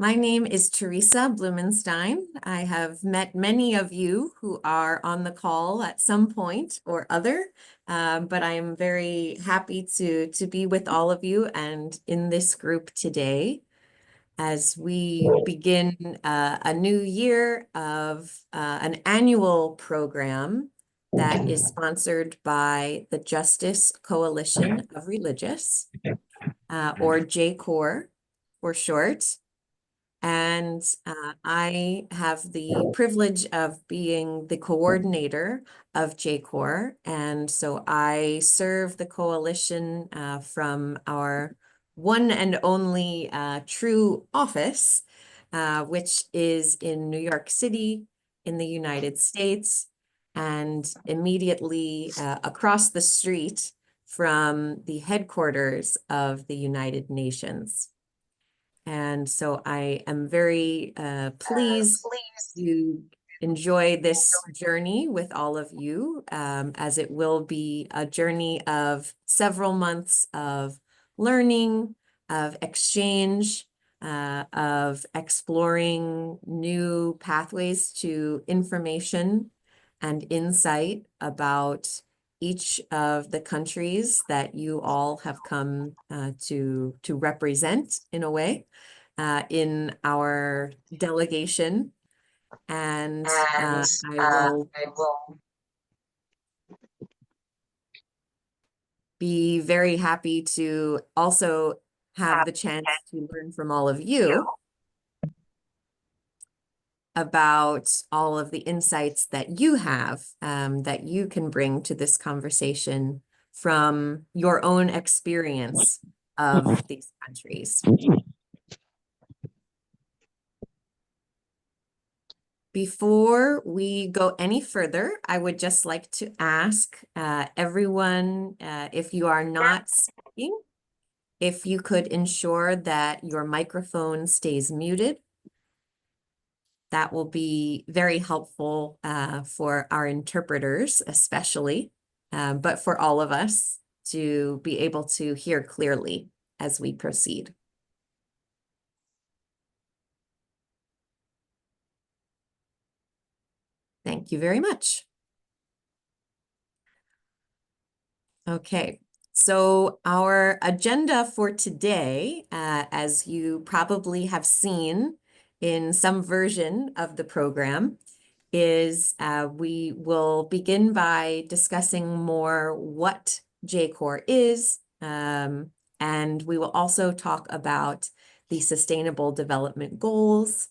My name is Teresa Blumenstein. I have met many of you who are on the call at some point or other, but I am very happy to be with all of you and in this group today as we begin a new year of an annual program that is sponsored by the Justice Coalition of Religious, or JCoR for short. And I have the privilege of being the coordinator of JCoR. And so I serve the coalition from our one and only true office, which is in New York City in the United States, and immediately across the street from the headquarters of the United Nations. And so I am very pleased to enjoy this journey with all of you, as it will be a journey of several months of learning, of exchange, of exploring new pathways to information and insight about each of the countries that you all have come to represent in a way in our delegation. And I will be very happy to also have the chance to learn from all of you about all of the insights that you have that you can bring to this conversation from your own experience of these countries. Before we go any further, I would just like to ask everyone, if you are not speaking, if you could ensure that your microphone stays muted. That will be very helpful for our interpreters, especially, but for all of us to be able to hear clearly as we proceed. Thank you very much. Okay, so our agenda for today, as you probably have seen in some version of the program, is we will begin by discussing more what JCoR is, and we will also talk about the Sustainable Development Goals,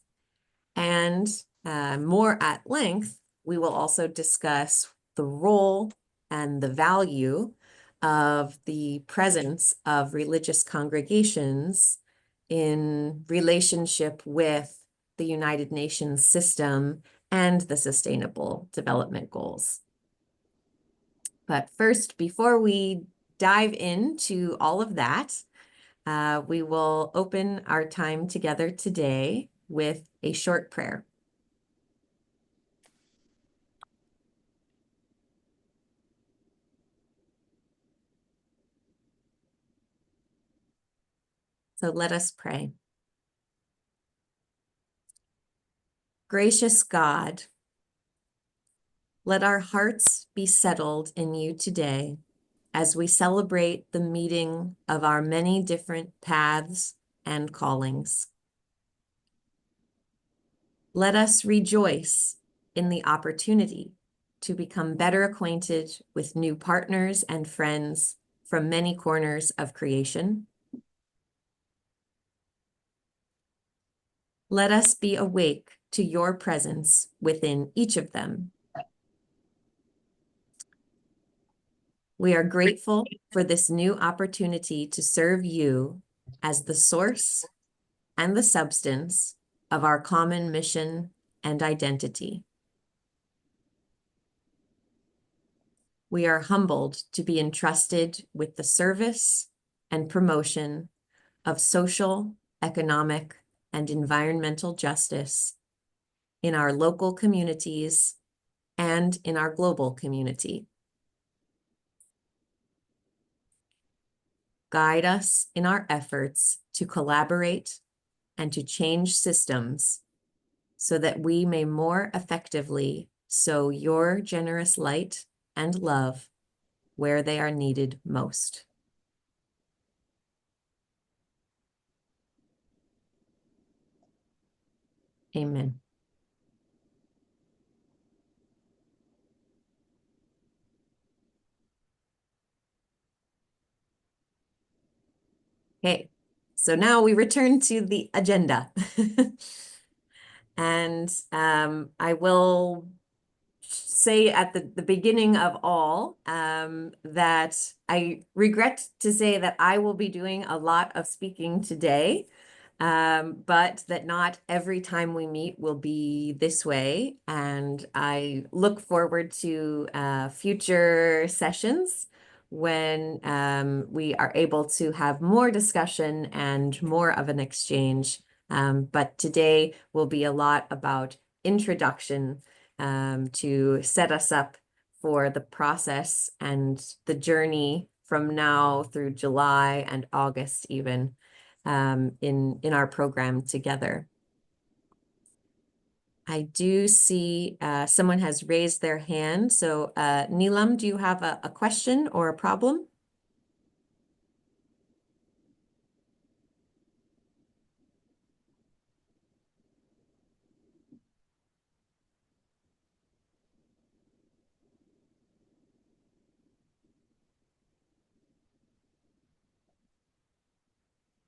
and more at length, we will also discuss the role and the value of the presence of religious congregations in relationship with the United Nations system and the Sustainable Development Goals. But first, before we dive into all of that, we will open our time together today with a short prayer. So let us pray. Gracious God, let our hearts be settled in you today as we celebrate the meeting of our many different paths and callings. Let us rejoice in the opportunity to become better acquainted with new partners and friends from many corners of creation. Let us be awake to your presence within each of them. We are grateful for this new opportunity to serve you as the source and the substance of our common mission and identity. We are humbled to be entrusted with the service and promotion of social, economic, and environmental justice in our local communities and in our global community. Guide us in our efforts to collaborate and to change systems so that we may more effectively sow your generous light and love where they are needed most. Amen. Okay, so now we return to the agenda. And I will say at the beginning of all that I regret to say that I will be doing a lot of speaking today, but that not every time we meet will be this way. And I look forward to future sessions when we are able to have more discussion and more of an exchange. But today will be a lot about introduction to set us up for the process and the journey from now through July and August even in our program together. I do see someone has raised their hand. So Neelam, do you have a question or a problem?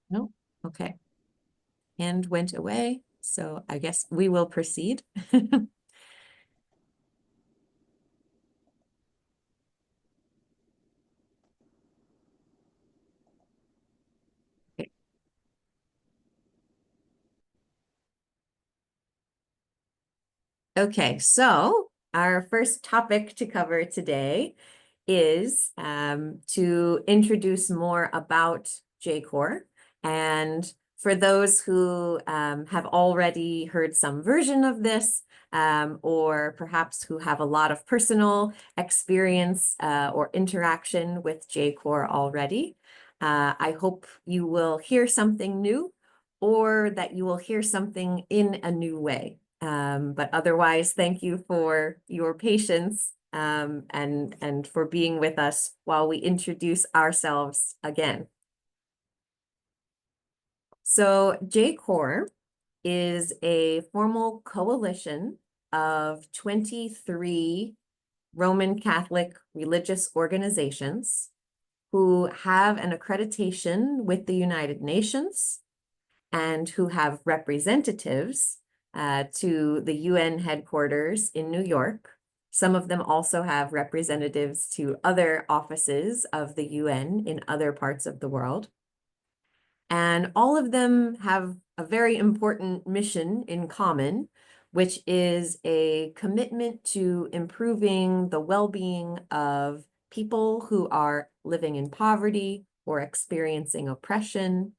No? Okay. Hand went away. So I guess we will proceed. Okay, so our first topic to cover today is to introduce more about JCoR. And for those who have already heard some version of this, or perhaps who have a lot of personal experience or interaction with JCoR already, I hope you will hear something new or that you will hear something in a new way. But otherwise, thank you for your patience and for being with us while we introduce ourselves again. So JCoR is a formal coalition of 23 Roman Catholic religious organizations who have an accreditation with the United Nations and who have representatives to the UN headquarters in New York. Some of them also have representatives to other offices of the UN in other parts of the world. And all of them have a very important mission in common, which is a commitment to improving the well-being of people who are living in poverty or experiencing oppression,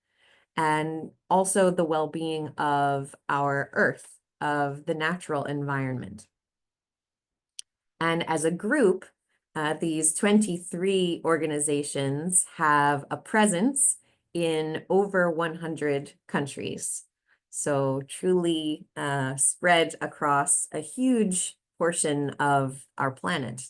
and also the well-being of our Earth, of the natural environment. And as a group, these 23 organizations have a presence in over 100 countries. So truly spread across a huge portion of our planet.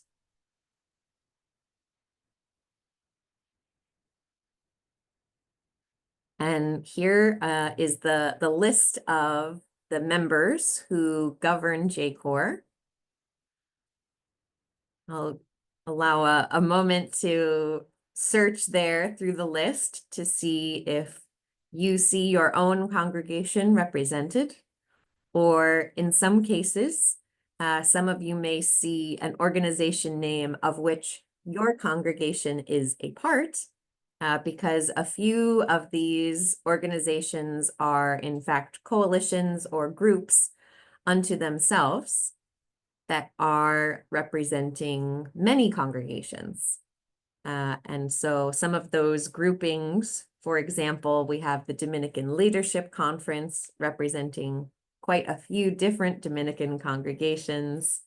And here is the list of the members who govern JCoR. I'll allow a moment to search there through the list to see if you see your own congregation represented, or in some cases, some of you may see an organization name of which your congregation is a part, because a few of these organizations are in fact coalitions or groups unto themselves that are representing many congregations. And so some of those groupings, for example, we have the Dominican Leadership Conference representing quite a few different Dominican congregations.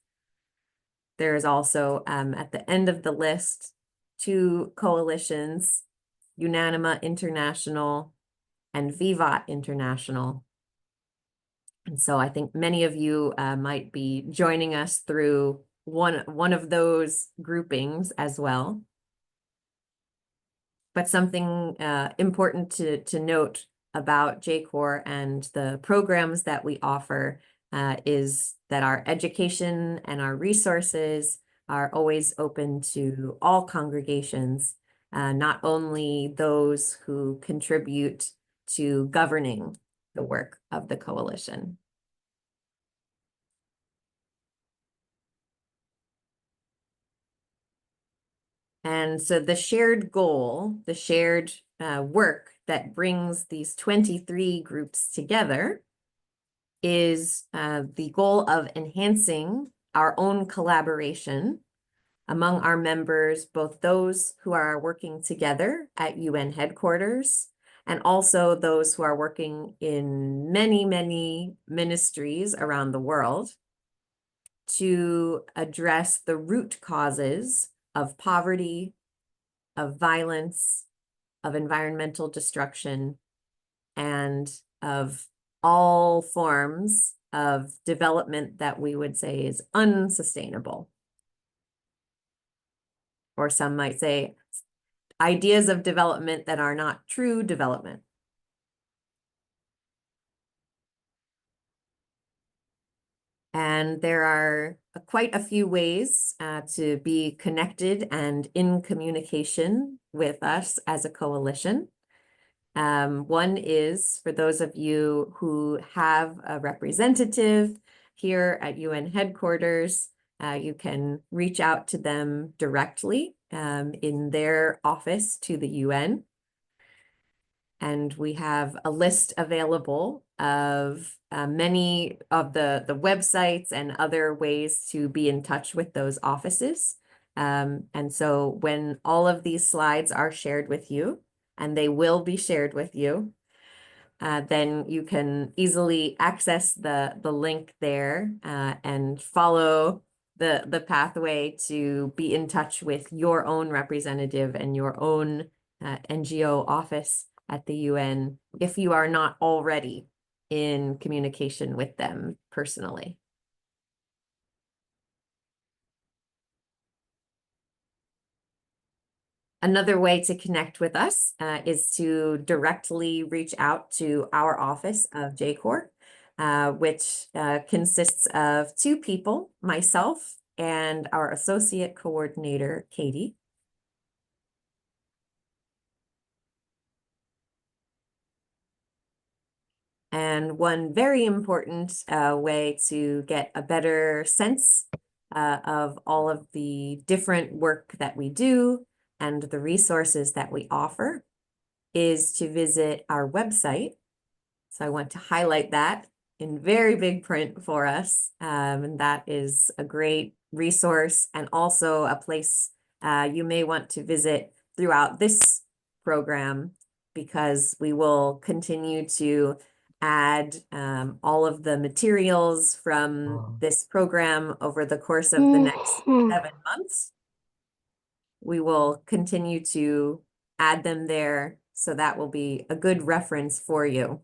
There is also, at the end of the list, 2 coalitions, Unanima International and Vivat International. And so I think many of you might be joining us through one of those groupings as well. But something important to note about JCoR and the programs that we offer is that our education and our resources are always open to all congregations, not only those who contribute to governing the work of the coalition. And so the shared goal, the shared work that brings these 23 groups together is the goal of enhancing our own collaboration among our members, both those who are working together at UN headquarters and also those who are working in many, many ministries around the world to address the root causes of poverty, of violence, of environmental destruction, and of all forms of development that we would say is unsustainable. Or some might say ideas of development that are not true development. And there are quite a few ways to be connected and in communication with us as a coalition. One is for those of you who have a representative here at UN headquarters, you can reach out to them directly in their office to the UN. And we have a list available of many of the websites and other ways to be in touch with those offices. And so when all of these slides are shared with you, and they will be shared with you, then you can easily access the link there and follow the pathway to be in touch with your own representative and your own NGO office at the UN if you are not already in communication with them personally. Another way to connect with us is to directly reach out to our office of JCoR, which consists of two people, myself and our associate coordinator, Katie. And one very important way to get a better sense of all of the different work that we do and the resources that we offer is to visit our website. So I want to highlight that in very big print for us. And that is a great resource and also a place you may want to visit throughout this program because we will continue to add all of the materials from this program over the course of the next 7 months. We will continue to add them there, so that will be a good reference for you.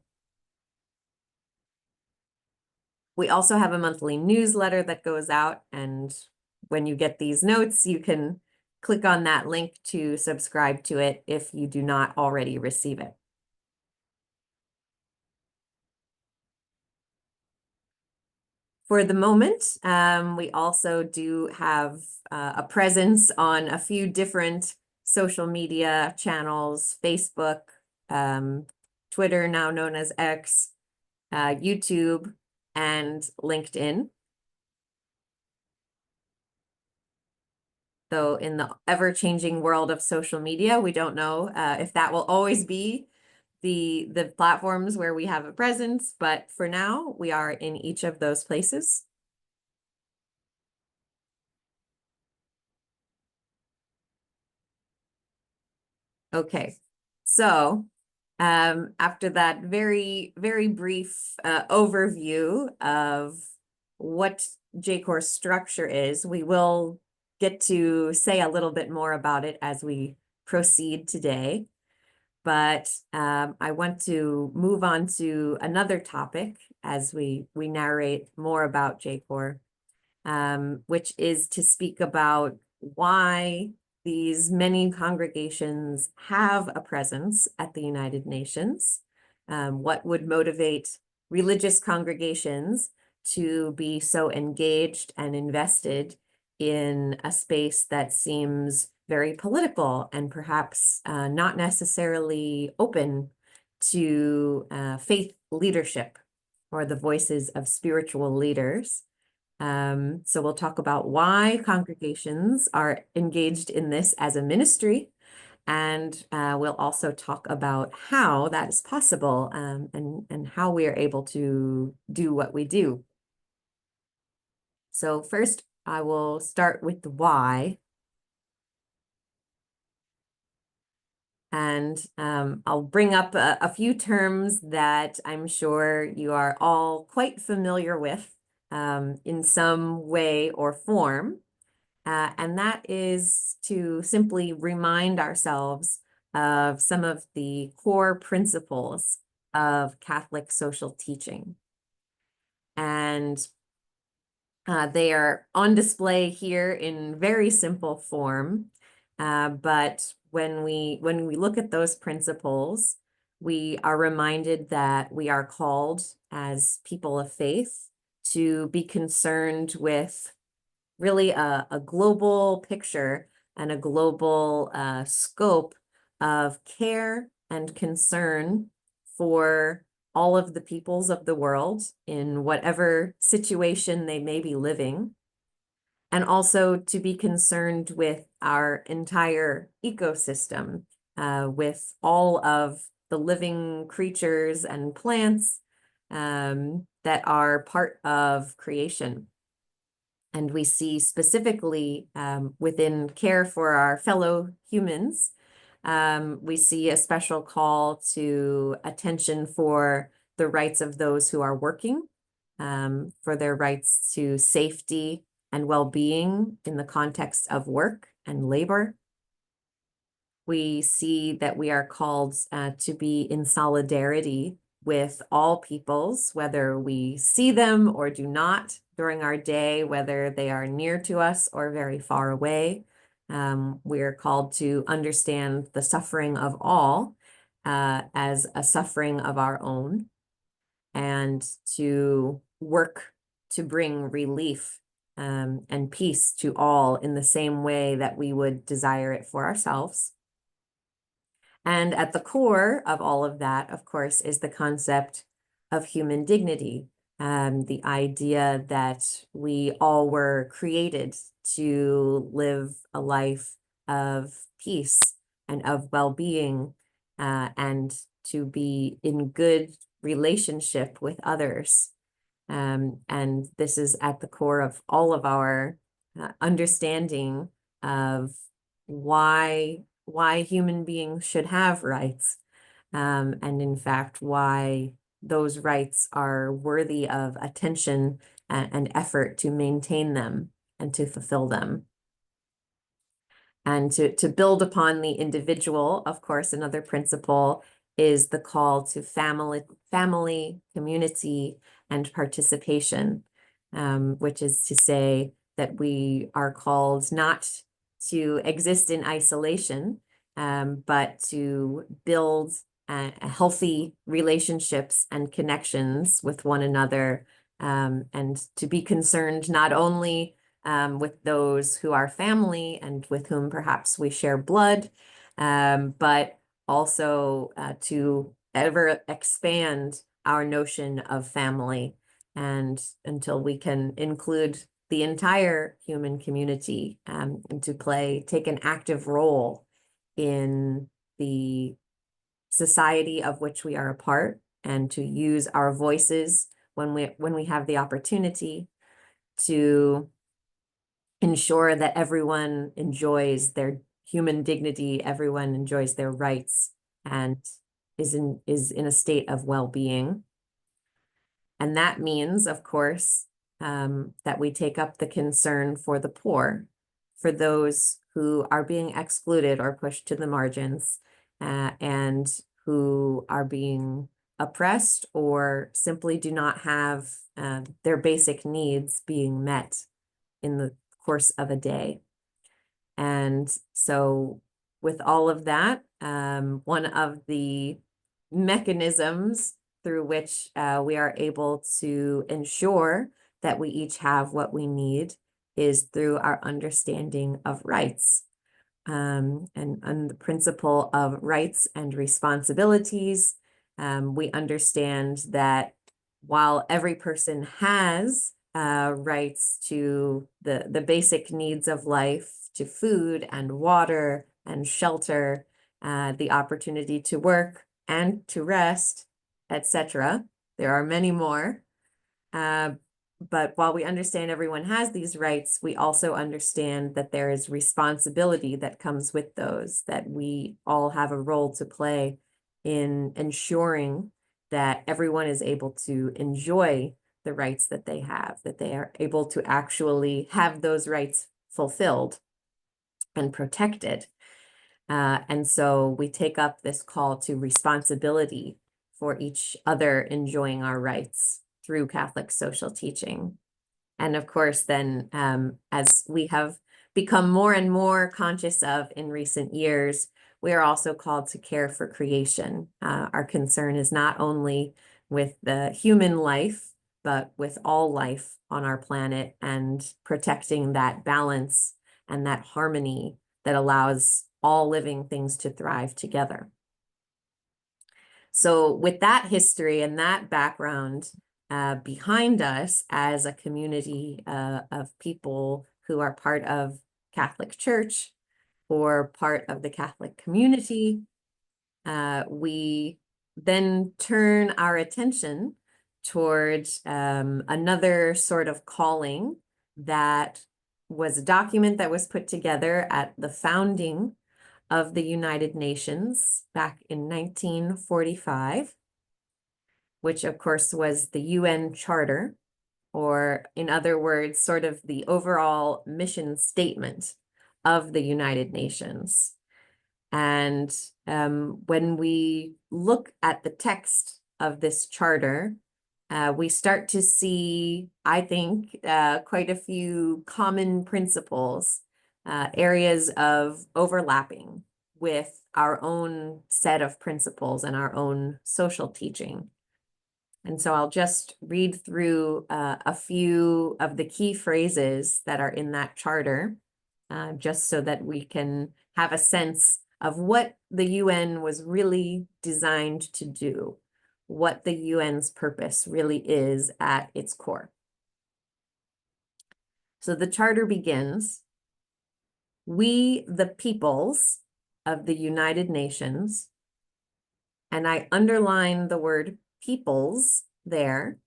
We also have a monthly newsletter that goes out, and when you get these notes, you can click on that link to subscribe to it if you do not already receive it. For the moment, we also do have a presence on a few different social media channels, Facebook, Twitter, now known as X, YouTube, and LinkedIn. So in the ever-changing world of social media, we don't know if that will always be the platforms where we have a presence, but for now, we are in each of those places. Okay, so after that very, very brief overview of what JCoR's structure is, we will get to say a little bit more about it as we proceed today. But I want to move on to another topic as we narrate more about JCoR, which is to speak about why these many congregations have a presence at the United Nations. What would motivate religious congregations to be so engaged and invested in a space that seems very political and perhaps not necessarily open to faith leadership or the voices of spiritual leaders. So we'll talk about why congregations are engaged in this as a ministry, and we'll also talk about how that is possible, and how we are able to do what we do. So first, I will start with the why. And I'll bring up a few terms that I'm sure you are all quite familiar with in some way or form. And that is to simply remind ourselves of some of the core principles of Catholic social teaching. And they are on display here in very simple form. But when we look at those principles, we are reminded that we are called as people of faith to be concerned with really a global picture and a global scope of care and concern for all of the peoples of the world in whatever situation they may be living, and also to be concerned with our entire ecosystem, with all of the living creatures and plants that are part of creation. And we see specifically within care for our fellow humans, we see a special call to attention for the rights of those who are working, for their rights to safety and well-being in the context of work and labor. We see that we are called to be in solidarity with all peoples, whether we see them or do not during our day, whether they are near to us or very far away. We are called to understand the suffering of all as a suffering of our own, and to work to bring relief and peace to all in the same way that we would desire it for ourselves. And at the core of all of that, of course, is the concept of human dignity, the idea that we all were created to live a life of peace and of well-being, and to be in good relationship with others. And this is at the core of all of our understanding of why human beings should have rights, and in fact, why those rights are worthy of attention and effort to maintain them and to fulfill them. And to build upon the individual, of course, another principle is the call to family, community, and participation, which is to say that we are called not to exist in isolation, but to build healthy relationships and connections with one another, and to be concerned not only with those who are family and with whom perhaps we share blood, but also to ever expand our notion of family, and until we can include the entire human community, and to take an active role in the society of which we are a part, and to use our voices when we have the opportunity to ensure that everyone enjoys their human dignity, everyone enjoys their rights, and is in a state of well-being. And that means, of course, that we take up the concern for the poor, for those who are being excluded or pushed to the margins, and who are being oppressed or simply do not have their basic needs being met in the course of a day. And so with all of that, one of the mechanisms through which we are able to ensure that we each have what we need is through our understanding of rights. And the principle of rights and responsibilities, we understand that while every person has rights to the basic needs of life, to food and water and shelter, the opportunity to work and to rest, etc. There are many more. But while we understand everyone has these rights, we also understand that there is responsibility that comes with those, that we all have a role to play in ensuring that everyone is able to enjoy the rights that they have, that they are able to actually have those rights fulfilled and protected. And so we take up this call to responsibility for each other enjoying our rights through Catholic social teaching. And of course, then as we have become more and more conscious of in recent years, we are also called to care for creation. Our concern is not only with the human life, but with all life on our planet and protecting that balance and that harmony that allows all living things to thrive together. So with that history and that background behind us as a community of people who are part of Catholic Church or part of the Catholic community, we then turn our attention towards another sort of calling that was a document that was put together at the founding of the United Nations back in 1945, which of course was the UN Charter, or in other words, sort of the overall mission statement of the United Nations. And when we look at the text of this charter, we start to see, I think, quite a few common principles, areas of overlapping with our own set of principles and our own social teaching. And so I'll just read through a few of the key phrases that are in that charter, just so that we can have a sense of what the UN was really designed to do, what the UN's purpose really is at its core. So the charter begins, "We, the peoples of the United Nations," and I underline the word peoples there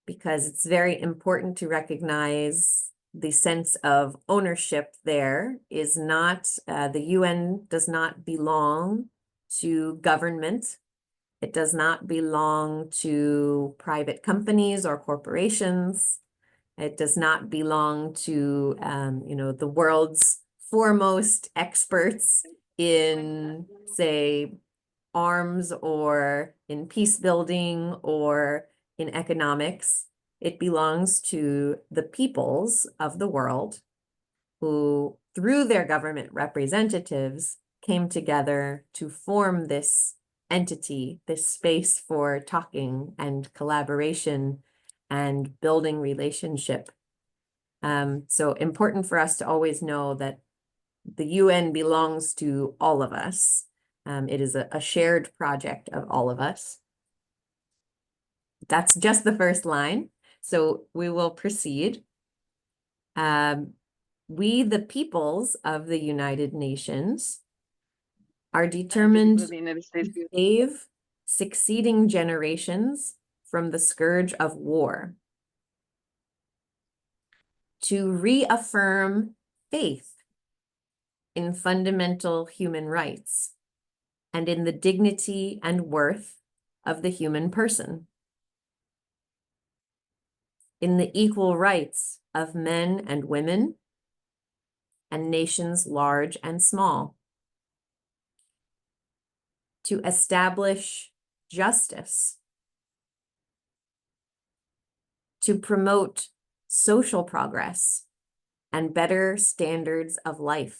because it's very important to recognize the sense of ownership there is not, the UN does not belong to government. It does not belong to private companies or corporations. It does not belong to, the world's foremost experts in, say, arms or in peace building or in economics. It belongs to the peoples of the world who, through their government representatives, came together to form this entity, this space for talking and collaboration and building relationship. So important for us to always know that the UN belongs to all of us. It is a shared project of all of us. That's just the first line. So we will proceed. We, the peoples of the United Nations, are determined to save succeeding generations from the scourge of war, to reaffirm faith in fundamental human rights and in the dignity and worth of the human person, in the equal rights of men and women and nations large and small, to establish justice, to promote social progress and better standards of life,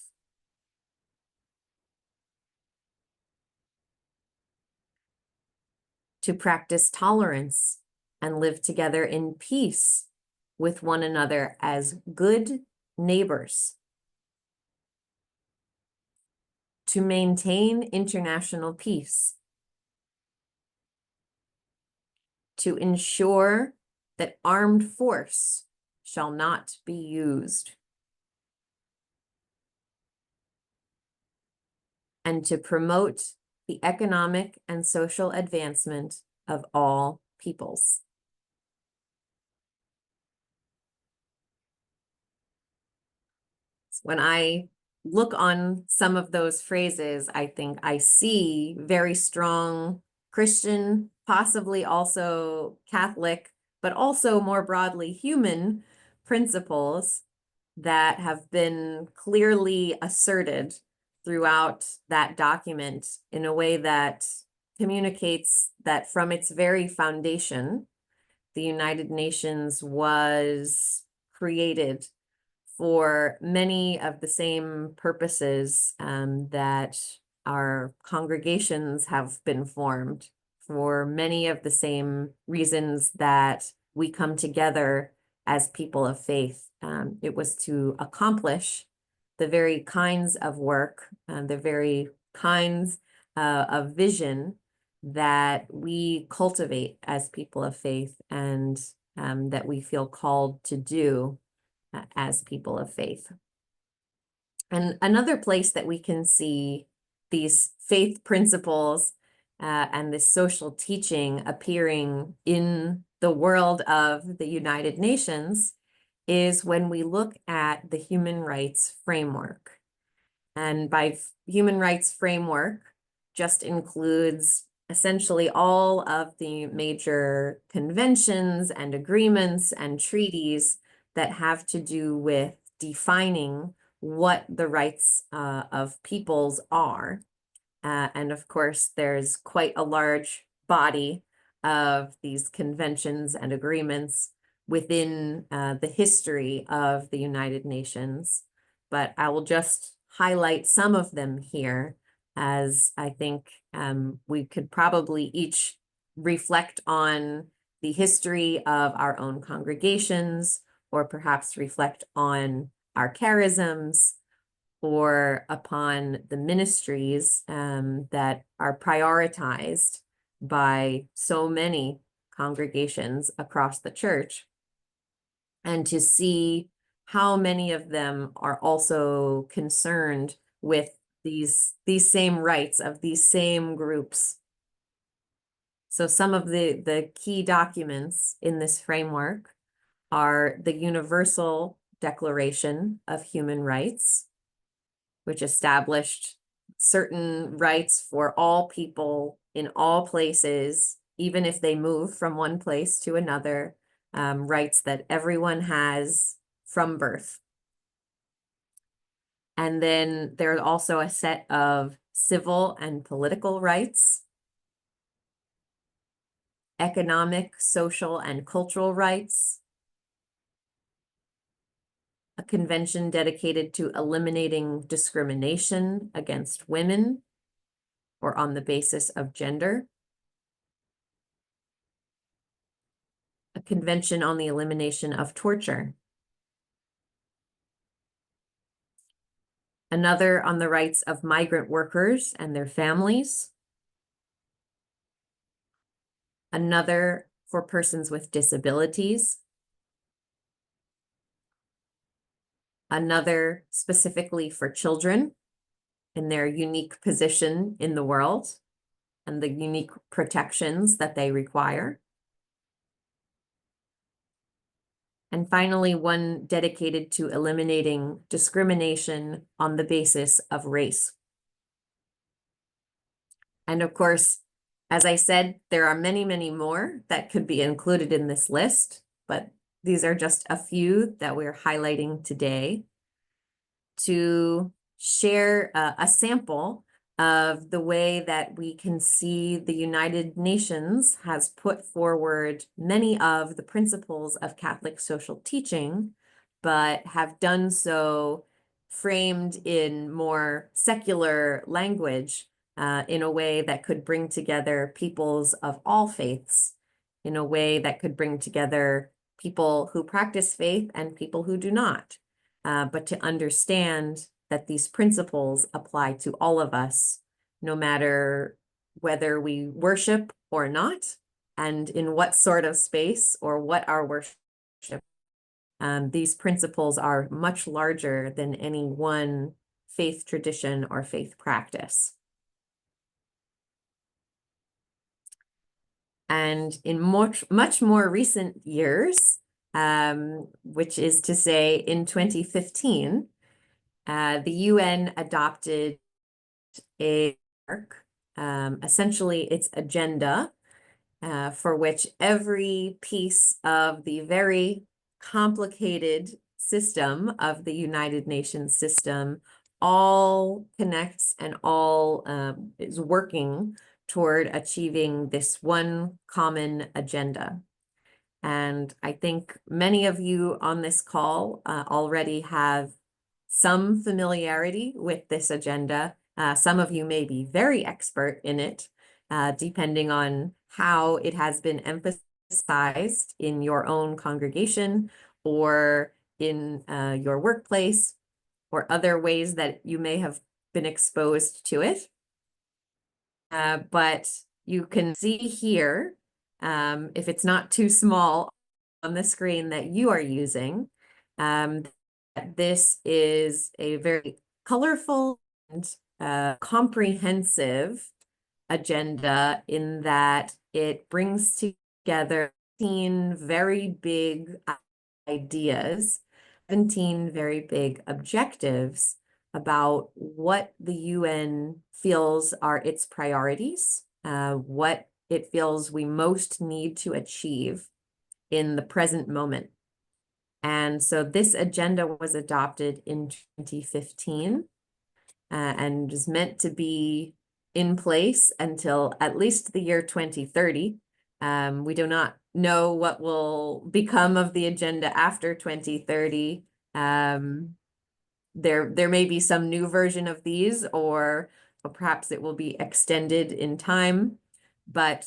to practice tolerance and live together in peace with one another as good neighbors, to maintain international peace, to ensure that armed force shall not be used, and to promote the economic and social advancement of all peoples. When I look on some of those phrases, I think I see very strong Christian, possibly also Catholic, but also more broadly human principles that have been clearly asserted throughout that document in a way that communicates that from its very foundation, the United Nations was created for many of the same purposes that our congregations have been formed, for many of the same reasons that we come together as people of faith. It was to accomplish the very kinds of work, the very kinds of vision that we cultivate as people of faith and that we feel called to do as people of faith. And another place that we can see these faith principles and this social teaching appearing in the world of the United Nations is when we look at the human rights framework. And by human rights framework just includes essentially all of the major conventions and agreements and treaties that have to do with defining what the rights of peoples are. And of course, there's quite a large body of these conventions and agreements within the history of the United Nations. But I will just highlight some of them here, as I think we could probably each reflect on the history of our own congregations, or perhaps reflect on our charisms, or upon the ministries that are prioritized by so many congregations across the church, and to see how many of them are also concerned with these same rights of these same groups. So some of the key documents in this framework are the Universal Declaration of Human Rights, which established certain rights for all people in all places, even if they move from one place to another, rights that everyone has from birth. And then there's also a set of civil and political rights, economic, social, and cultural rights, a convention dedicated to eliminating discrimination against women or on the basis of gender, a convention on the elimination of torture, another on the rights of migrant workers and their families, another for persons with disabilities, another specifically for children in their unique position in the world and the unique protections that they require. And finally, one dedicated to eliminating discrimination on the basis of race. And of course, as I said, there are many, many more that could be included in this list, but these are just a few that we're highlighting today to share a sample of the way that we can see the United Nations has put forward many of the principles of Catholic social teaching, but have done so framed in more secular language, in a way that could bring together peoples of all faiths, in a way that could bring together people who practice faith and people who do not, but to understand that these principles apply to all of us, no matter whether we worship or not, and in what sort of space or what our worship. These principles are much larger than any one faith tradition or faith practice. And in much more recent years, which is to say in 2015, the UN adopted a essentially its agenda, for which every piece of the very complicated system of the United Nations system all connects and all is working toward achieving this one common agenda. And I think many of you on this call already have some familiarity with this agenda. Some of you may be very expert in it, depending on how it has been emphasized in your own congregation or in your workplace or other ways that you may have been exposed to it. But you can see here, if it's not too small on the screen that you are using, this is a very colorful and comprehensive agenda in that it brings together 17 very big ideas, 17 very big objectives about what the UN feels are its priorities, what it feels we most need to achieve in the present moment. And so this agenda was adopted in 2015 and is meant to be in place until at least the year 2030. We do not know what will become of the agenda after 2030. There may be some new version of these, or perhaps it will be extended in time. But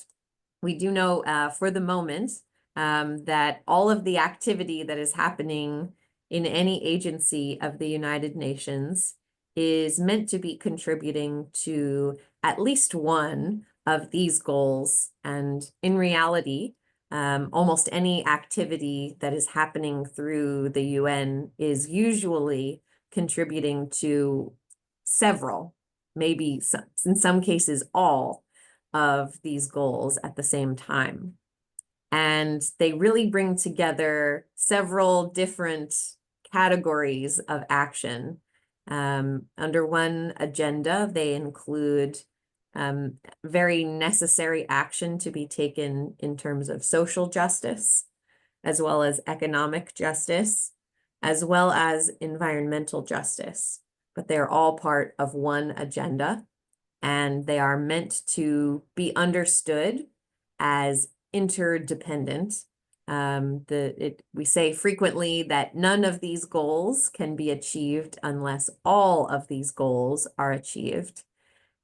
we do know for the moment that all of the activity that is happening in any agency of the United Nations is meant to be contributing to at least one of these goals. And in reality, almost any activity that is happening through the UN is usually contributing to several, maybe some, in some cases all, of these goals at the same time. And they really bring together several different categories of action. Under one agenda, they include very necessary action to be taken in terms of social justice, as well as economic justice, as well as environmental justice. But they're all part of one agenda, and they are meant to be understood as interdependent. We say frequently that none of these goals can be achieved unless all of these goals are achieved.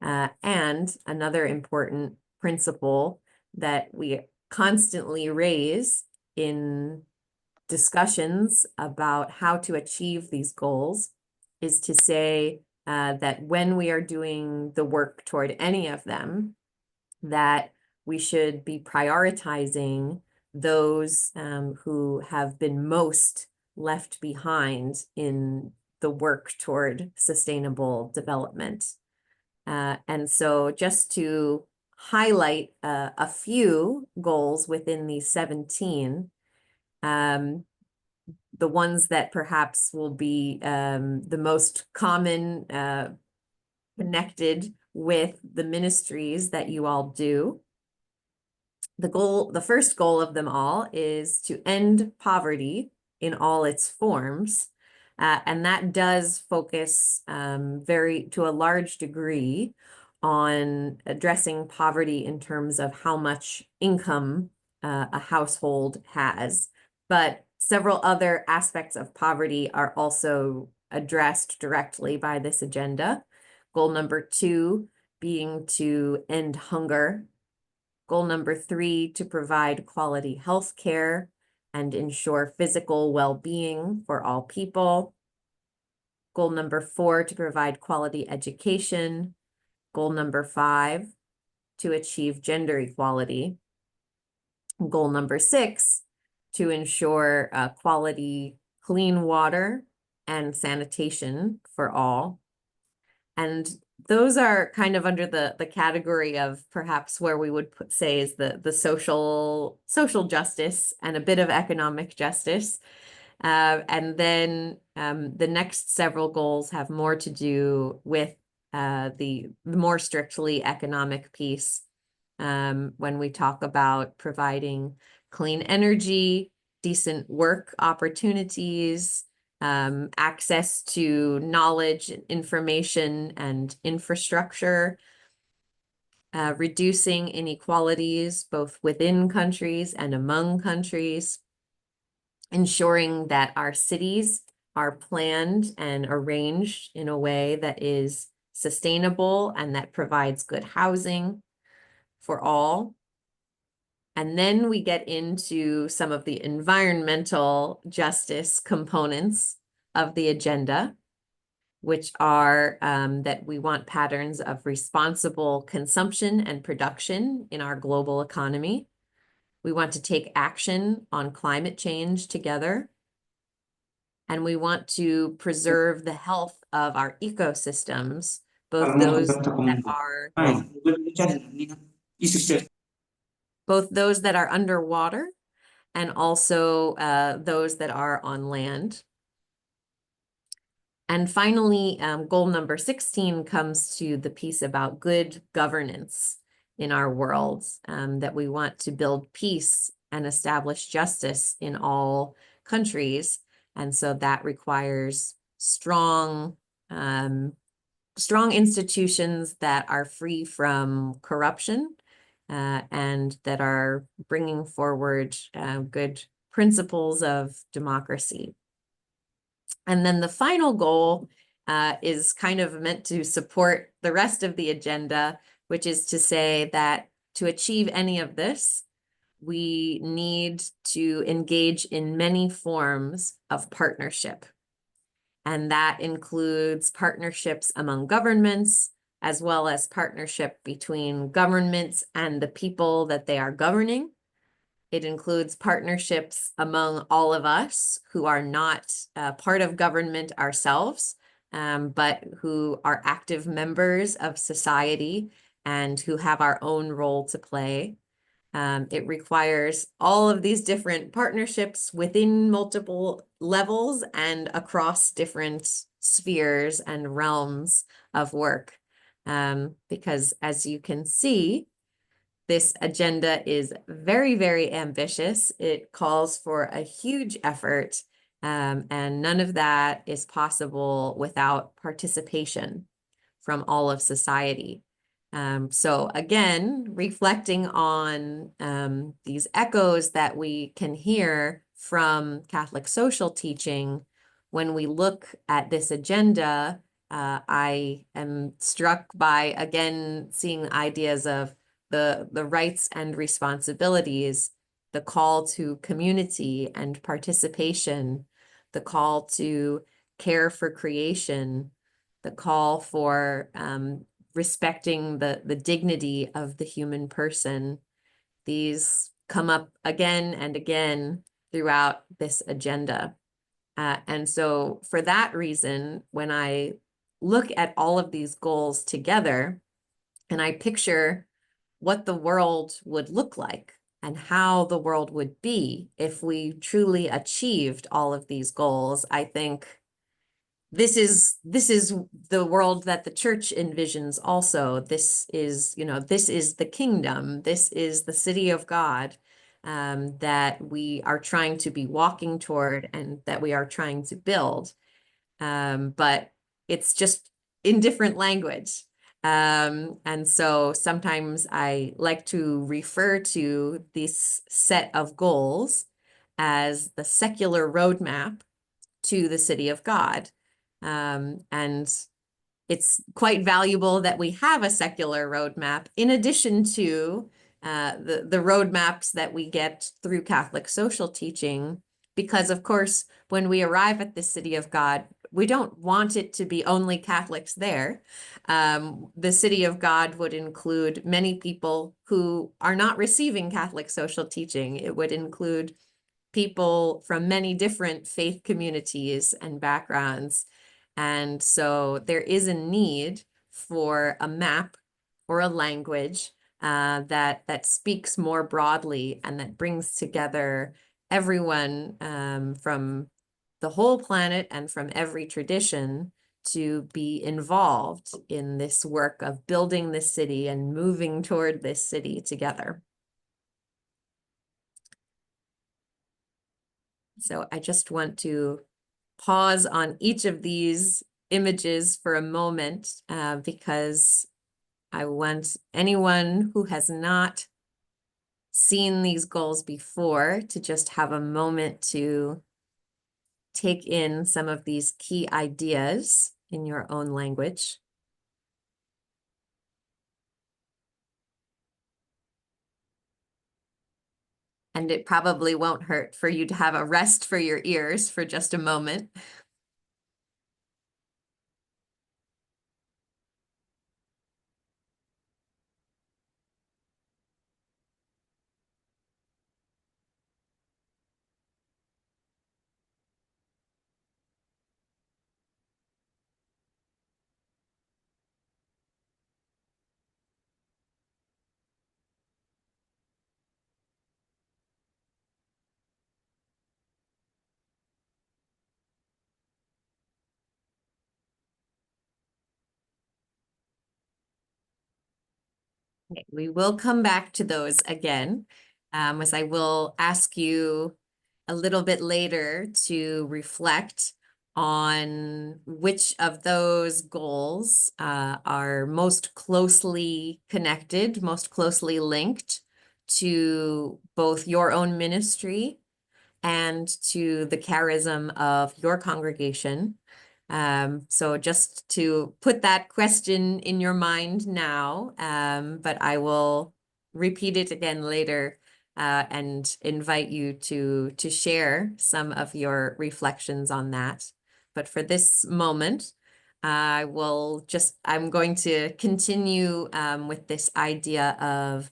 And another important principle that we constantly raise in discussions about how to achieve these goals is to say that when we are doing the work toward any of them, that we should be prioritizing those who have been most left behind in the work toward sustainable development. And so just to highlight a few goals within these 17, the ones that perhaps will be the most common connected with the ministries that you all do. The first goal of them all is to end poverty in all its forms. And that does focus to a large degree on addressing poverty in terms of how much income a household has, but several other aspects of poverty are also addressed directly by this agenda. Goal number 2 being to end hunger. Goal number 3, to provide quality health care and ensure physical well-being for all people. Goal number 4, to provide quality education. Goal number 5, to achieve gender equality. Goal number 6, to ensure quality clean water and sanitation for all. And those are kind of under the category of perhaps where we would say is the social justice and a bit of economic justice. And then the next several goals have more to do with the more strictly economic piece, when we talk about providing clean energy, decent work opportunities, access to knowledge, information, and infrastructure, reducing inequalities both within countries and among countries, ensuring that our cities are planned and arranged in a way that is sustainable and that provides good housing for all. And then we get into some of the environmental justice components of the agenda, which are that we want patterns of responsible consumption and production in our global economy. We want to take action on climate change together. And we want to preserve the health of our ecosystems, both those that are underwater and also those that are on land. And finally, goal number 16 comes to the piece about good governance in our world, that we want to build peace and establish justice in all countries. And so that requires strong institutions that are free from corruption, and that are bringing forward good principles of democracy. And then the final goal is kind of meant to support the rest of the agenda, which is to say that to achieve any of this, we need to engage in many forms of partnership. And that includes partnerships among governments, as well as partnership between governments and the people that they are governing. It includes partnerships among all of us who are not part of government ourselves, but who are active members of society and who have our own role to play. It requires all of these different partnerships within multiple levels and across different spheres and realms of work. Because as you can see, this agenda is very, very ambitious. It calls for a huge effort, and none of that is possible without participation from all of society. So again, reflecting on these echoes that we can hear from Catholic social teaching, when we look at this agenda, I am struck by, again, seeing ideas of the rights and responsibilities, the call to community and participation, the call to care for creation, the call for respecting the dignity of the human person. These come up again and again throughout this agenda. And so for that reason, when I look at all of these goals together and I picture what the world would look like and how the world would be if we truly achieved all of these goals, I think this is the world that the church envisions also. This is, this is the kingdom. This is the city of God, that we are trying to be walking toward and that we are trying to build. But it's just in different language. And so sometimes I like to refer to this set of goals as the secular roadmap to the city of God. And it's quite valuable that we have a secular roadmap in addition to the roadmaps that we get through Catholic social teaching, because of course, when we arrive at the city of God, we don't want it to be only Catholics there. The city of God would include many people who are not receiving Catholic social teaching. It would include people from many different faith communities and backgrounds. And so there is a need for a map or a language that speaks more broadly and that brings together everyone from the whole planet and from every tradition to be involved in this work of building this city and moving toward this city together. So I just want to pause on each of these images for a moment because I want anyone who has not seen these goals before to just have a moment to take in some of these key ideas in your own language. And it probably won't hurt for you to have a rest for your ears for just a moment. Okay, we will come back to those again, as I will ask you a little bit later to reflect on which of those goals are most closely connected, most closely linked to both your own ministry and to the charism of your congregation. So just to put that question in your mind now, but I will repeat it again later and invite you to share some of your reflections on that. But for this moment, I'm going to continue with this idea of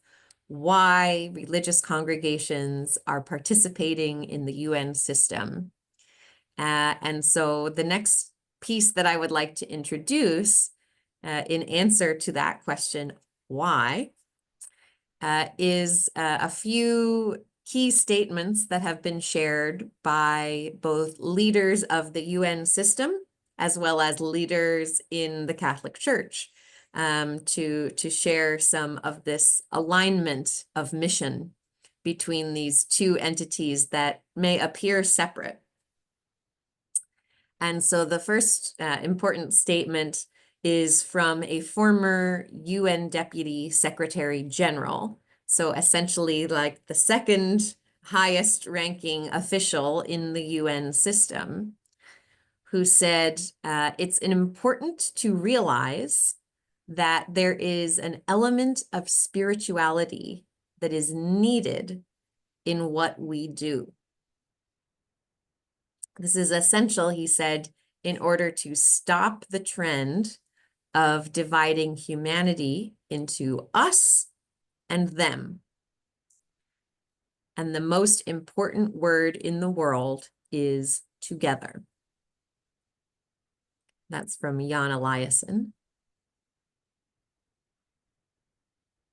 why religious congregations are participating in the UN system. And so the next piece that I would like to introduce in answer to that question, why, is a few key statements that have been shared by both leaders of the UN system as well as leaders in the Catholic Church to share some of this alignment of mission between these two entities that may appear separate. And so the first important statement is from a former UN Deputy Secretary General. So essentially like the second highest ranking official in the UN system, who said, it's important to realize that there is an element of spirituality that is needed in what we do. This is essential, he said, in order to stop the trend of dividing humanity into us and them. And the most important word in the world is together. That's from Jan Eliasson.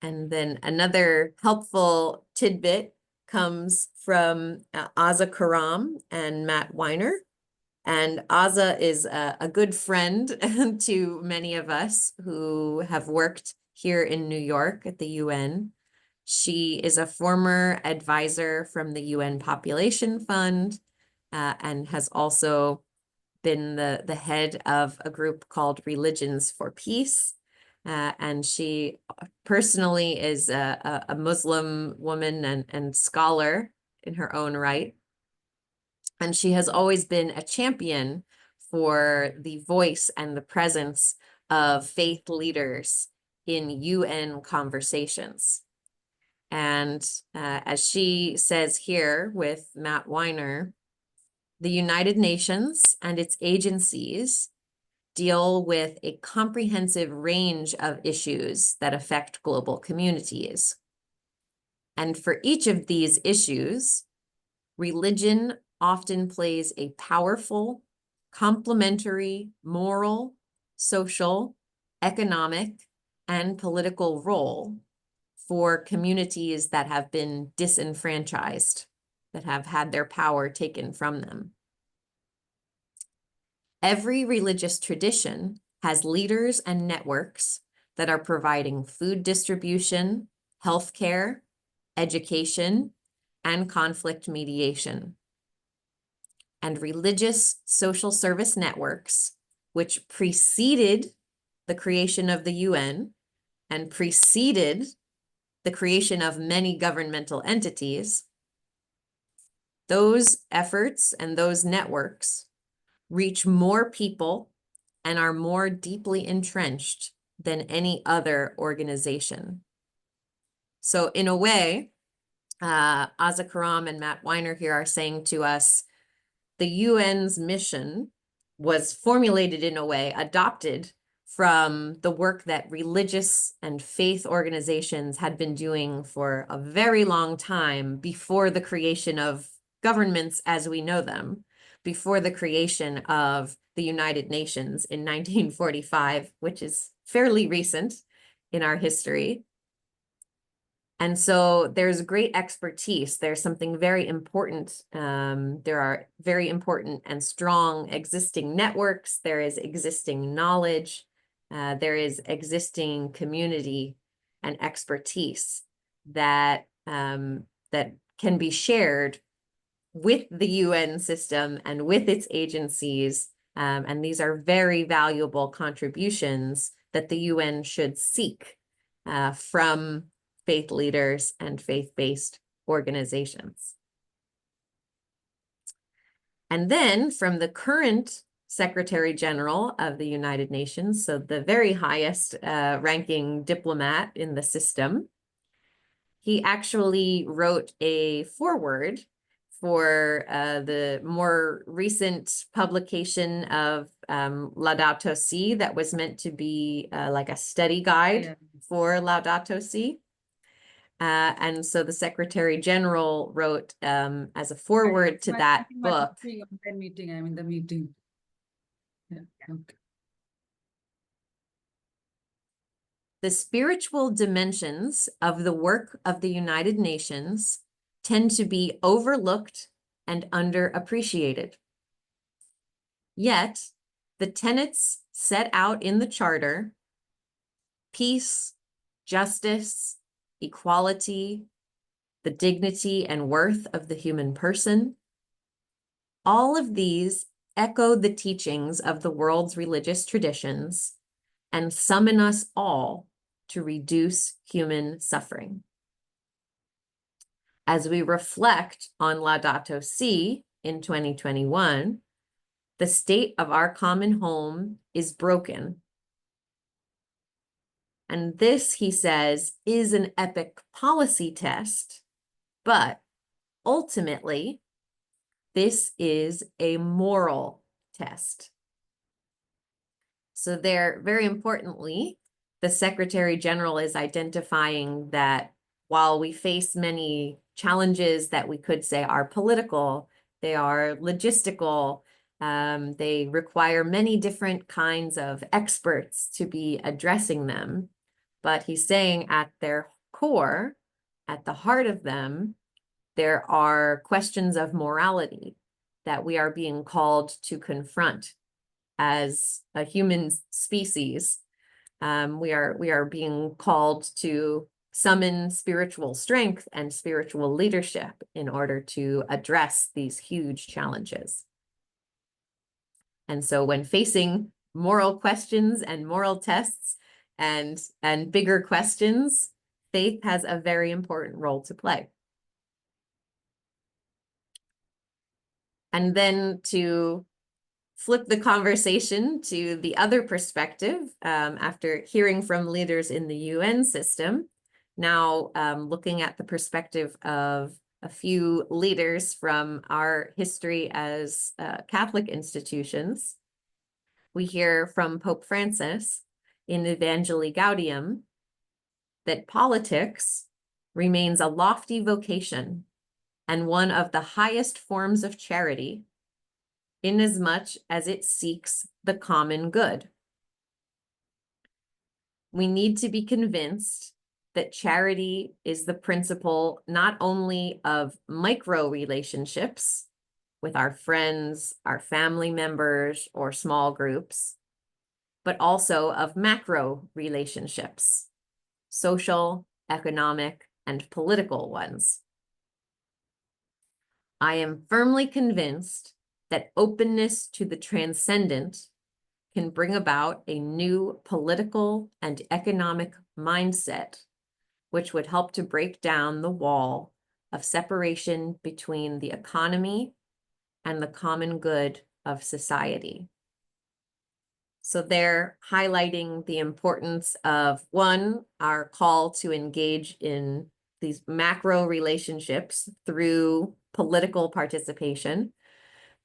And then another helpful tidbit comes from Aza Karam and Matt Weiner. And Aza is a good friend to many of us who have worked here in New York at the UN. She is a former advisor from the UN Population Fund and has also been the head of a group called Religions for Peace. and she personally is a Muslim woman and scholar in her own right. And she has always been a champion for the voice and the presence of faith leaders in UN conversations. And as she says here with Matt Weiner, the United Nations and its agencies deal with a comprehensive range of issues that affect global communities. And for each of these issues, religion often plays a powerful, complementary, moral, social, economic, and political role for communities that have been disenfranchised, that have had their power taken from them. Every religious tradition has leaders and networks that are providing food distribution, healthcare, education, and conflict mediation. And religious social service networks, which preceded the creation of the UN and preceded the creation of many governmental entities, those efforts and those networks reach more people and are more deeply entrenched than any other organization. So in a way, Aza Karam and Matt Weiner here are saying to us, the UN's mission was formulated in a way, adopted from the work that religious and faith organizations had been doing for a very long time before the creation of governments as we know them, before the creation of the United Nations in 1945, which is fairly recent in our history. And so there's great expertise. There's something very important. There are very important and strong existing networks. There is existing knowledge. There is existing community and expertise that, that can be shared with the UN system and with its agencies. And these are very valuable contributions that the UN should seek from faith leaders and faith-based organizations. And then from the current Secretary General of the United Nations, so the very highest ranking diplomat in the system, he actually wrote a foreword for the more recent publication of Laudato Si that was meant to be like a study guide for Laudato Si. And so the Secretary General wrote as a foreword to that book. I'm in the meeting. Yeah. Okay. The spiritual dimensions of the work of the United Nations tend to be overlooked and underappreciated. Yet, the tenets set out in the Charter, peace, justice, equality, the dignity and worth of the human person, all of these echo the teachings of the world's religious traditions and summon us all to reduce human suffering. As we reflect on Laudato Si in 2021, the state of our common home is broken. And this, he says, is an epic policy test, but ultimately, this is a moral test. So there, very importantly, the Secretary General is identifying that while we face many challenges that we could say are political, they are logistical, they require many different kinds of experts to be addressing them. But he's saying at their core, at the heart of them, there are questions of morality that we are being called to confront as a human species. We are being called to summon spiritual strength and spiritual leadership in order to address these huge challenges. And so when facing moral questions and moral tests, and bigger questions, faith has a very important role to play. And then to flip the conversation to the other perspective, after hearing from leaders in the UN system, now looking at the perspective of a few leaders from our history as Catholic institutions, we hear from Pope Francis in Evangelii Gaudium that politics remains a lofty vocation and one of the highest forms of charity, inasmuch as it seeks the common good. We need to be convinced that charity is the principle not only of micro relationships with our friends, our family members, or small groups, but also of macro relationships, social, economic, and political ones. I am firmly convinced that openness to the transcendent can bring about a new political and economic mindset, which would help to break down the wall of separation between the economy and the common good of society. So they're highlighting the importance of, one, our call to engage in these macro relationships through political participation,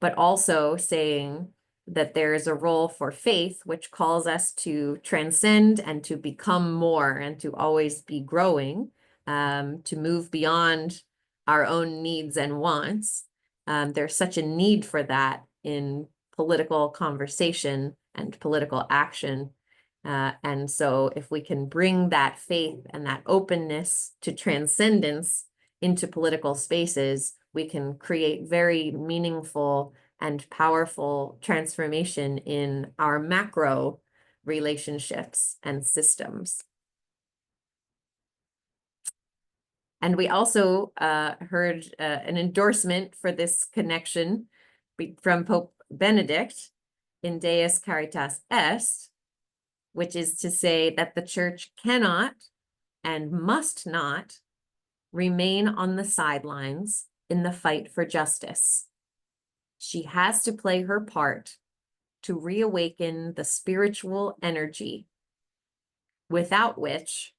but also saying that there is a role for faith, which calls us to transcend and to become more and to always be growing, to move beyond our own needs and wants. There's such a need for that in political conversation and political action. And so if we can bring that faith and that openness to transcendence into political spaces, we can create very meaningful and powerful transformation in our macro relationships and systems. And we also heard an endorsement for this connection from Pope Benedict in Deus Caritas Est, which is to say that the church cannot and must not remain on the sidelines in the fight for justice. She has to play her part to reawaken the spiritual energy, without which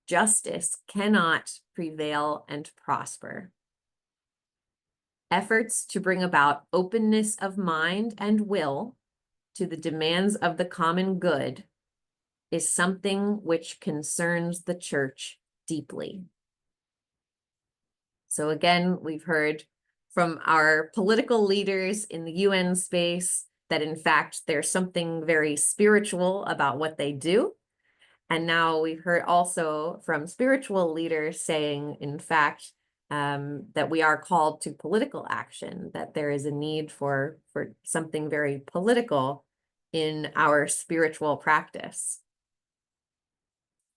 justice cannot prevail and prosper. Efforts to bring about openness of mind and will to the demands of the common good is something which concerns the church deeply. So again, we've heard from our political leaders in the UN space that in fact there's something very spiritual about what they do. And now we've heard also from spiritual leaders saying, in fact, that we are called to political action, that there is a need for something very political in our spiritual practice.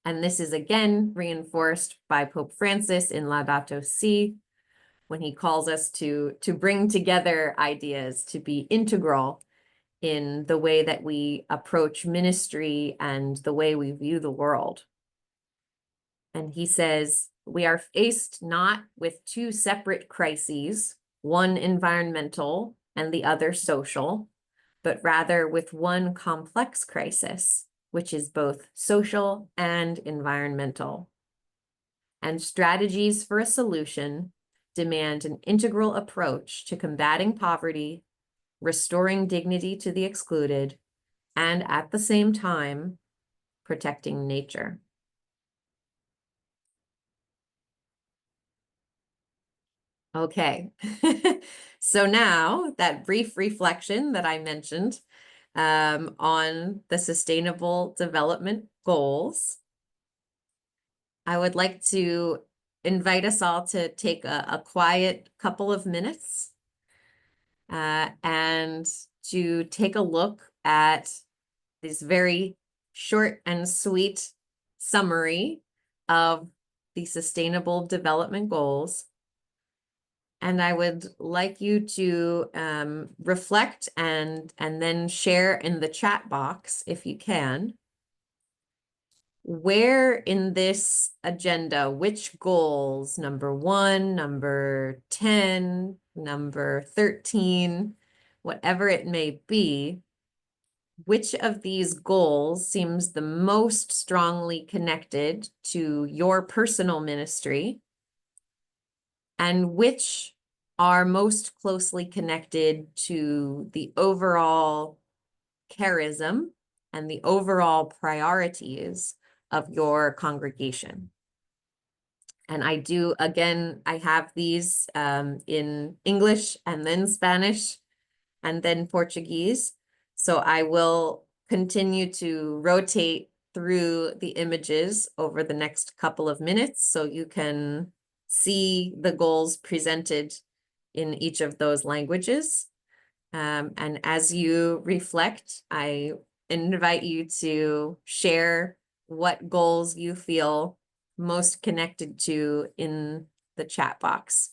And this is again reinforced by Pope Francis in Laudato Si, when he calls us to bring together ideas, to be integral in the way that we approach ministry and the way we view the world. And he says, we are faced not with two separate crises, one environmental and the other social, but rather with one complex crisis, which is both social and environmental. And strategies for a solution demand an integral approach to combating poverty, restoring dignity to the excluded, and at the same time, protecting nature. Okay, so now that brief reflection that I mentioned on the Sustainable Development Goals, I would like to invite us all to take a quiet couple of minutes and to take a look at this very short and sweet summary of the Sustainable Development Goals. And I would like you to reflect and then share in the chat box, if you can, where in this agenda, which goals, number 1, number 10, number 13, whatever it may be, which of these goals seems the most strongly connected to your personal ministry, and which are most closely connected to the overall charism and the overall priorities of your congregation. And I do, again, I have these in English and then Spanish and then Portuguese. So I will continue to rotate through the images over the next couple of minutes so you can see the goals presented in each of those languages. And as you reflect, I invite you to share what goals you feel most connected to in the chat box.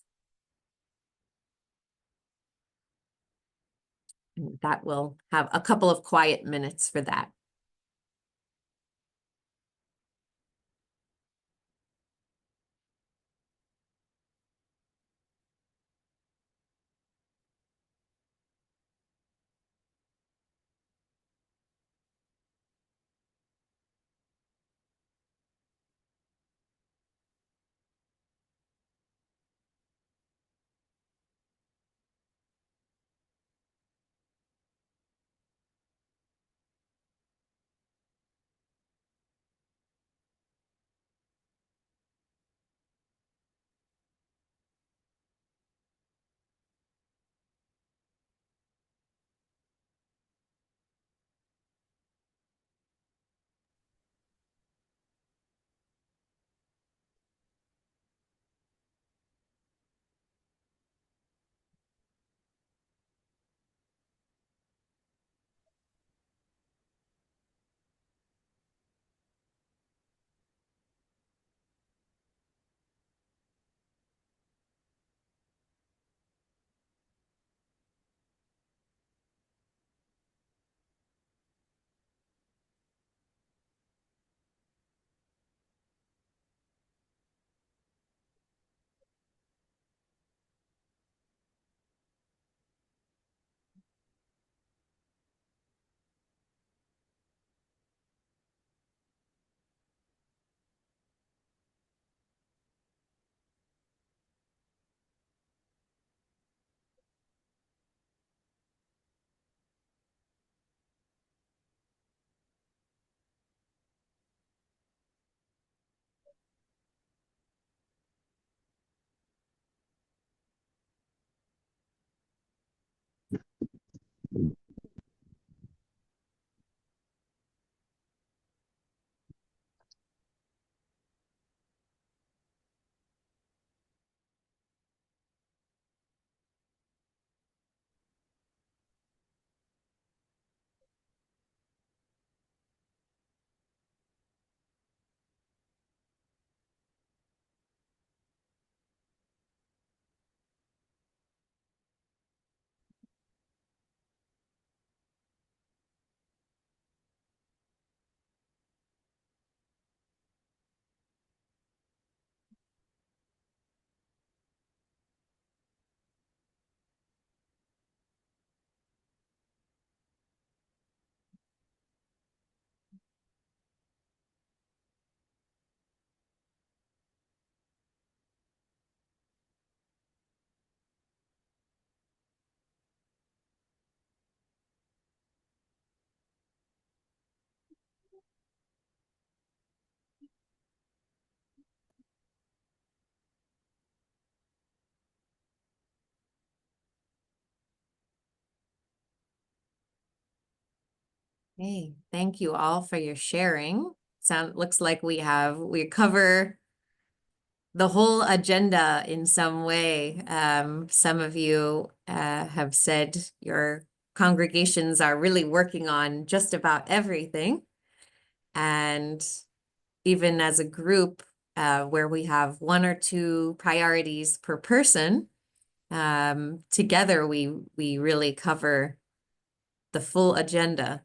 And that will have a couple of quiet minutes for that. Hey, thank you all for your sharing. Looks like we cover the whole agenda in some way. Some of you have said your congregations are really working on just about everything. And even as a group, where we have 1 or 2 priorities per person, together we really cover the full agenda.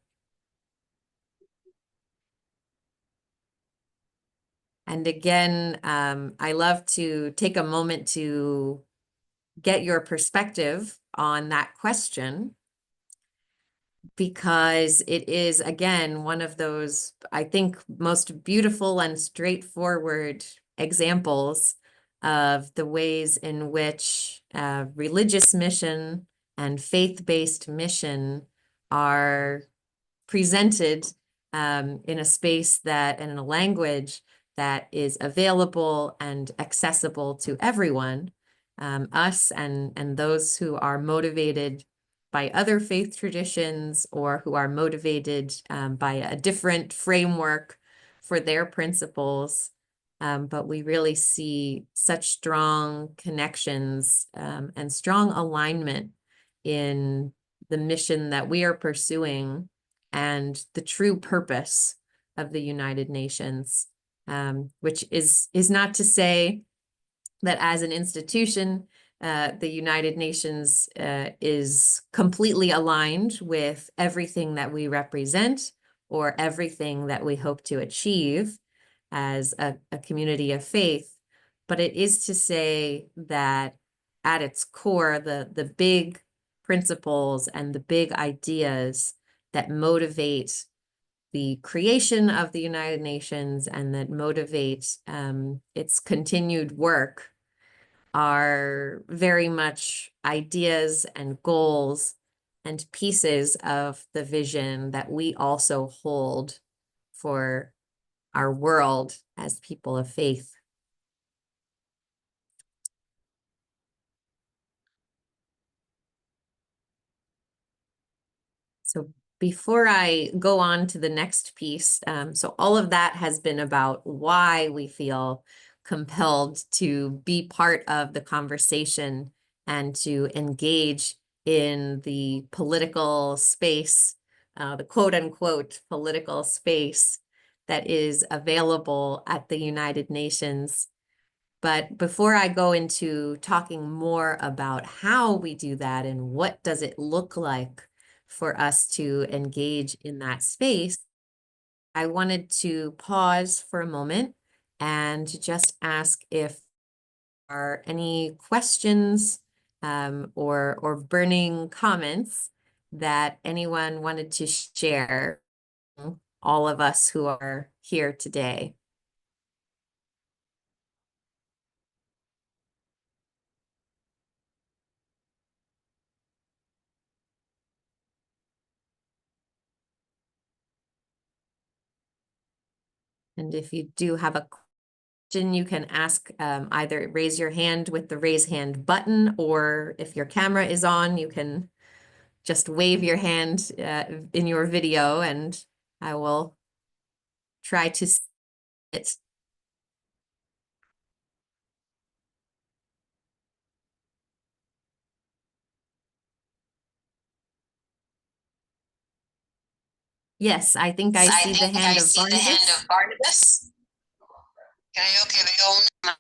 And again, I love to take a moment to get your perspective on that question, because it is, again, one of those, I think, most beautiful and straightforward examples of the ways in which religious mission and faith-based mission are presented in a space that, and in a language that is available and accessible to everyone, us and those who are motivated by other faith traditions or who are motivated by a different framework for their principles. But we really see such strong connections and strong alignment in the mission that we are pursuing and the true purpose of the United Nations, which is not to say that as an institution, the United Nations is completely aligned with everything that we represent or everything that we hope to achieve as a community of faith. But it is to say that at its core, the big principles and the big ideas that motivate the creation of the United Nations and that motivate its continued work are very much ideas and goals and pieces of the vision that we also hold for our world as people of faith. So before I go on to the next piece, so all of that has been about why we feel compelled to be part of the conversation and to engage in the political space, the quote unquote political space that is available at the United Nations. But before I go into talking more about how we do that and what does it look like for us to engage in that space, I wanted to pause for a moment and just ask if there are any questions or burning comments that anyone wanted to share, all of us who are here today. And if you do have a question, you can ask, either raise your hand with the raise hand button, or if your camera is on, you can just wave your hand in your video and I will try to see it. Yes, I think I see the hand of Barnabas. Creo que veo una.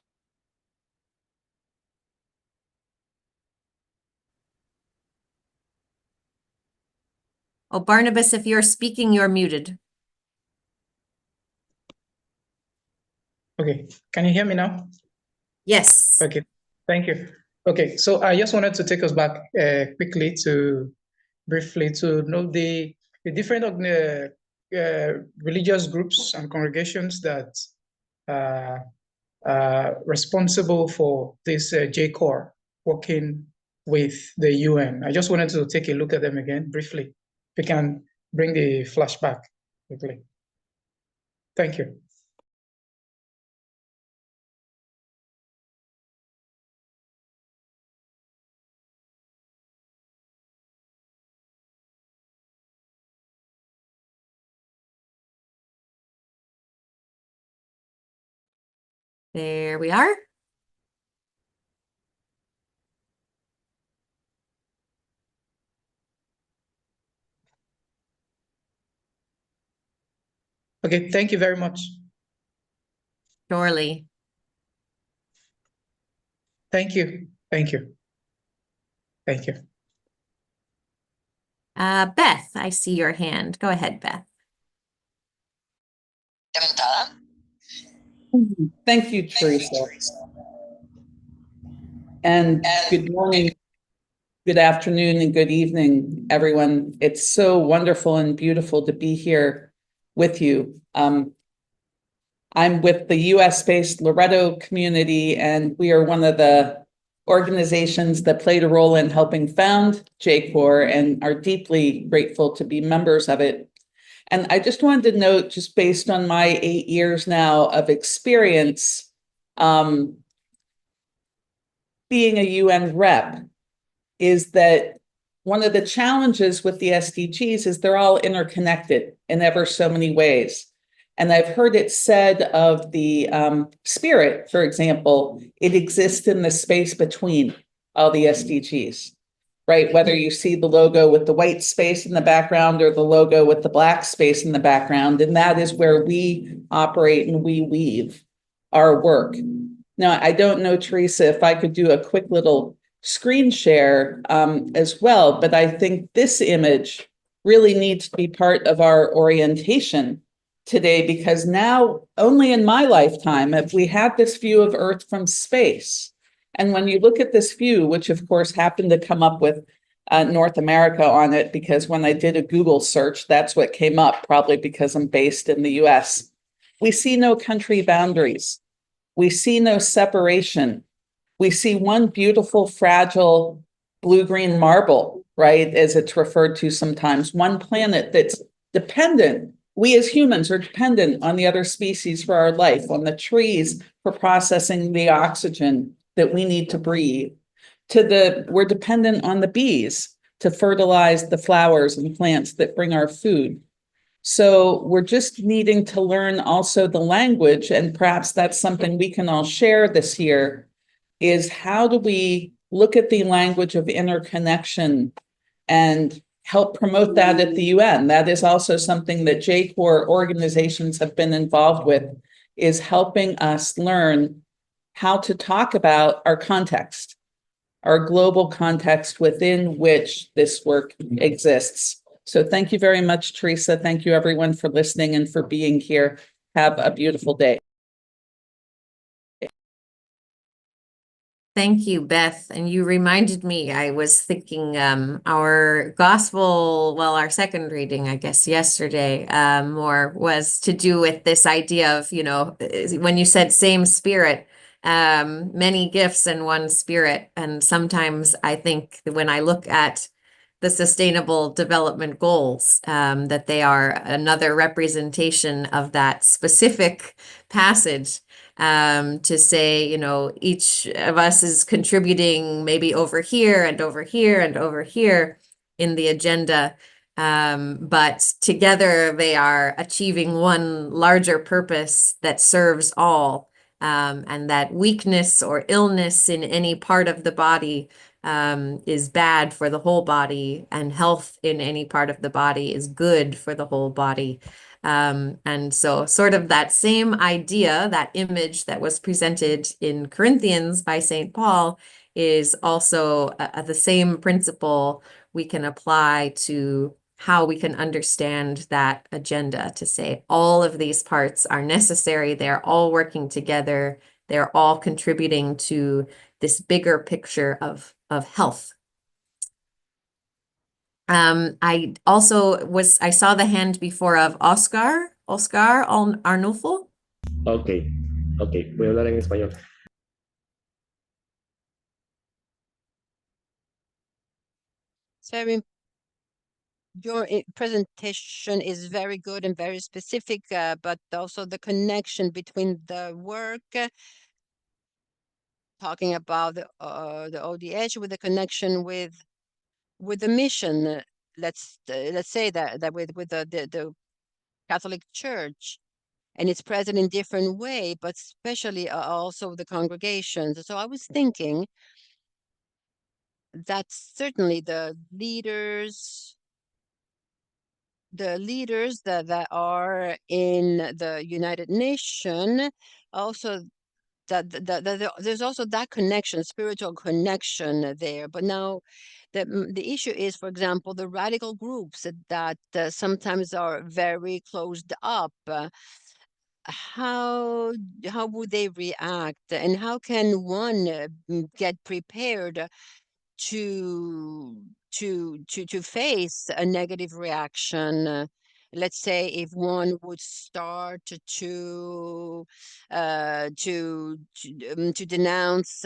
Oh, Barnabas, if you're speaking, you're muted. Okay, can you hear me now? Yes. Okay, thank you. Okay, so I just wanted to take us back quickly to briefly to know the different religious groups and congregations that are responsible for this JCoR working with the UN. I just wanted to take a look at them again briefly. If you can bring the flashback quickly. Thank you. There we are. Okay, thank you very much. Surely. Thank you. Thank you. Thank you. Beth, I see your hand. Go ahead, Beth. Levantada. Thank you, Teresa. And good morning, good afternoon, and good evening, everyone. It's so wonderful and beautiful to be here with you. I'm with the US-based Loretto community, and we are one of the organizations that played a role in helping found JCoR and are deeply grateful to be members of it. And I just wanted to note, just based on my 8 years now of experience, being a UN rep, is that one of the challenges with the SDGs is they're all interconnected in ever so many ways. And I've heard it said of the spirit, for example, it exists in the space between all the SDGs, right? Whether you see the logo with the white space in the background or the logo with the black space in the background, and that is where we operate and we weave our work. Now, I don't know, Teresa, if I could do a quick little screen share as well, but I think this image really needs to be part of our orientation today, because now only in my lifetime have we had this view of Earth from space. And when you look at this view, which of course happened to come up with North America on it, because when I did a Google search, that's what came up, probably because I'm based in the US. We see no country boundaries. We see no separation. We see one beautiful, fragile blue-green marble, right, as it's referred to sometimes, one planet that's dependent. We as humans are dependent on the other species for our life, on the trees for processing the oxygen that we need to breathe. We're dependent on the bees to fertilize the flowers and plants that bring our food. So we're just needing to learn also the language, and perhaps that's something we can all share this year, is how do we look at the language of interconnection and help promote that at the UN? That is also something that JCoR organizations have been involved with, is helping us learn how to talk about our context, our global context within which this work exists. So thank you very much, Teresa. Thank you everyone for listening and for being here. Have a beautiful day. Thank you, Beth. And you reminded me, I was thinking our gospel, well, our second reading, I guess, yesterday more was to do with this idea of, when you said same spirit, many gifts in one spirit. And sometimes I think when I look at the Sustainable Development Goals, that they are another representation of that specific passage. To say, each of us is contributing maybe over here and over here and over here in the agenda, but together they are achieving one larger purpose that serves all, and that weakness or illness in any part of the body is bad for the whole body, and health in any part of the body is good for the whole body. And so sort of that same idea, that image that was presented in Corinthians by St. Paul, is also the same principle we can apply to how we can understand that agenda, to say all of these parts are necessary, they're all working together, they're all contributing to this bigger picture of health. I saw the hand before of Oscar Arnulfo. Ok, voy a hablar en español. Your presentation is very good and very specific, but also the connection between the work, talking about the ODH, with the connection with the mission. Let's say that with the Catholic Church, and it's present in different way, but especially also the congregations. So I was thinking that certainly the leaders that are in the United Nations, also that there's also that connection, spiritual connection there. But now the issue is, for example, the radical groups that sometimes are very closed up. how would they react, and how can one get prepared to face a negative reaction? Let's say if one would start to denounce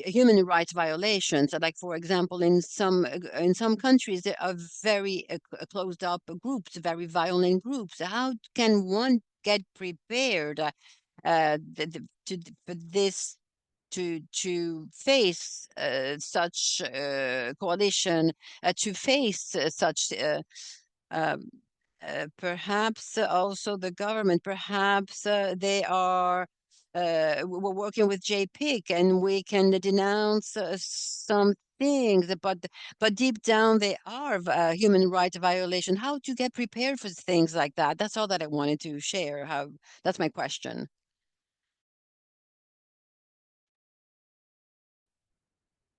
human rights violations. Like, for example, in some countries there are very closed up groups, very violent groups. How can one get prepared for this, to face such coalition, to face such um, perhaps also the government, perhaps they are we're working with JPIC and we can denounce some things, but deep down they are human rights violation. How to get prepared for things like that? That's all that I wanted to share. That's my question.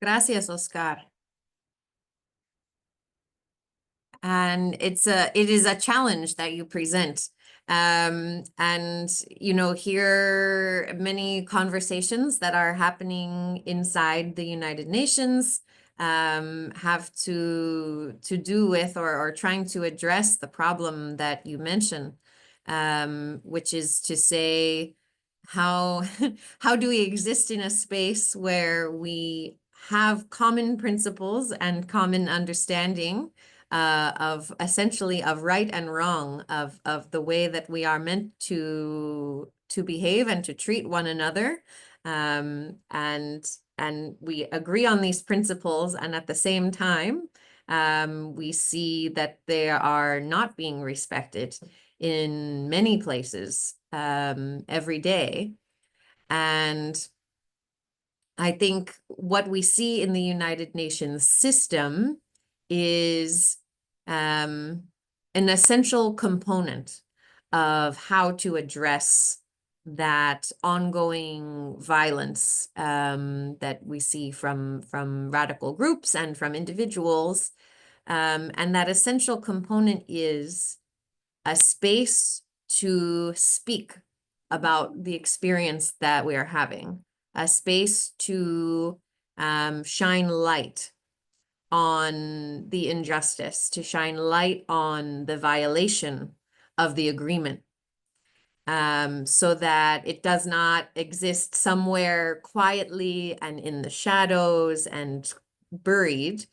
Gracias, Oscar. And it is a challenge that you present. And, you know, here many conversations that are happening inside the United Nations have to do with or trying to address the problem that you mentioned, which is to say, how do we exist in a space where we have common principles and common understanding of essentially of right and wrong, of the way that we are meant to behave and to treat one another, and we agree on these principles, and at the same time we see that they are not being respected in many places every day. And I think what we see in the United Nations system is an essential component of how to address that ongoing violence that we see from radical groups and from individuals. And that essential component is a space to speak about the experience that we are having, a space to shine light on the injustice, to shine light on the violation of the agreement, so that it does not exist somewhere quietly and in the shadows and buried,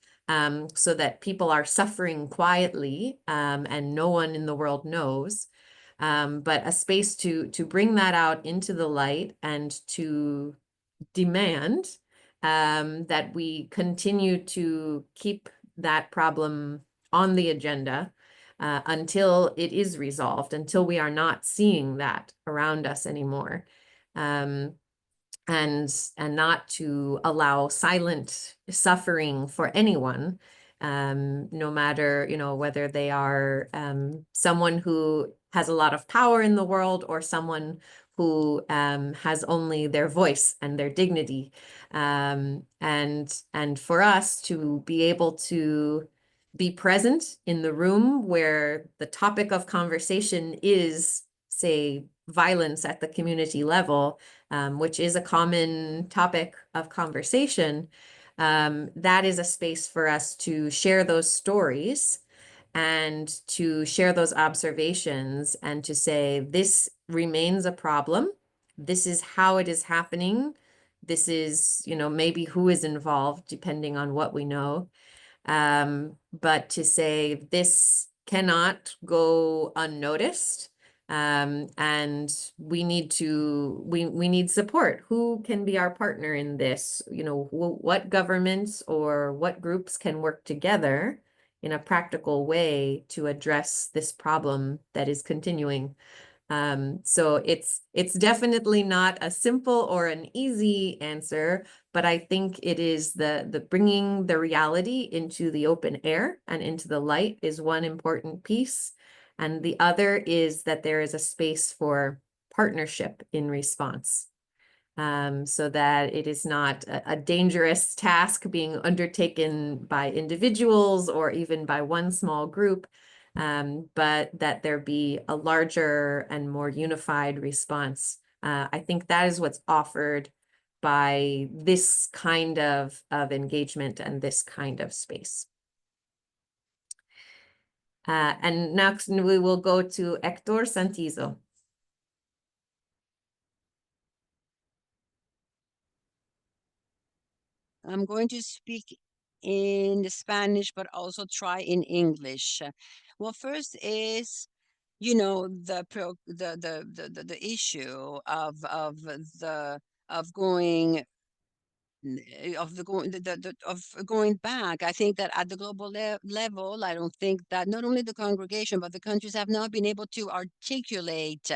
so that people are suffering quietly and no one in the world knows. But a space to bring that out into the light and to demand that we continue to keep that problem on the agenda until it is resolved, until we are not seeing that around us anymore. And not to allow silent suffering for anyone, no matter, you know, whether they are someone who has a lot of power in the world or someone who has only their voice and their dignity. And for us to be able to be present in the room where the topic of conversation is, say, violence at the community level, which is a common topic of conversation, that is a space for us to share those stories and to share those observations and to say, this remains a problem. This is how it is happening. This is, you know, maybe who is involved, depending on what we know. But to say this cannot go unnoticed. And we need we need support. Who can be our partner in this? You know, what governments or what groups can work together in a practical way to address this problem that is continuing. So it's definitely not a simple or an easy answer, but I think it is the bringing the reality into the open air and into the light is one important piece. And the other is that there is a space for partnership in response, so that it is not a dangerous task being undertaken by individuals or even by one small group, but that there be a larger and more unified response. I think that is what's offered by this kind of engagement and this kind of space. And next we will go to Hector Santizo. I'm going to speak in Spanish, but also try in English. Well, first is, you know, the issue of going going back. I think that at the global level, I don't think that not only the congregation but the countries have not been able to articulate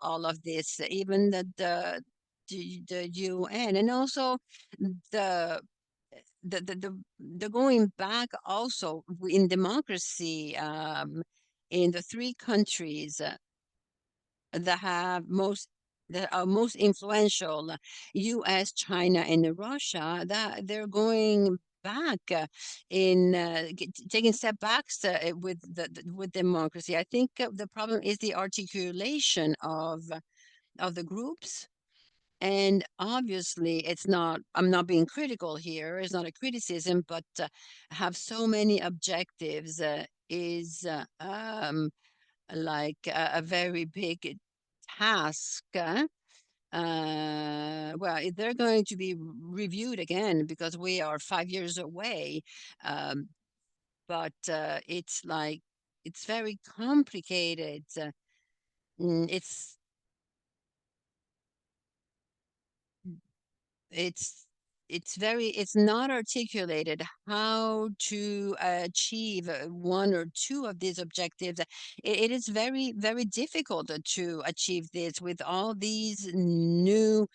all of this, even the UN, and also the the going back also in democracy in the three countries that are most influential, US, China, and Russia, that they're going back in taking step backs with with democracy. I think the problem is the articulation of the groups. And obviously, it's not, I'm not being critical here, it's not a criticism, but have so many objectives is like a very big task. Well, they're going to be reviewed again because we are 5 years away. But it's like, it's very complicated. It's it's it's not articulated how to achieve one or two of these objectives. It is very difficult to achieve this with all these new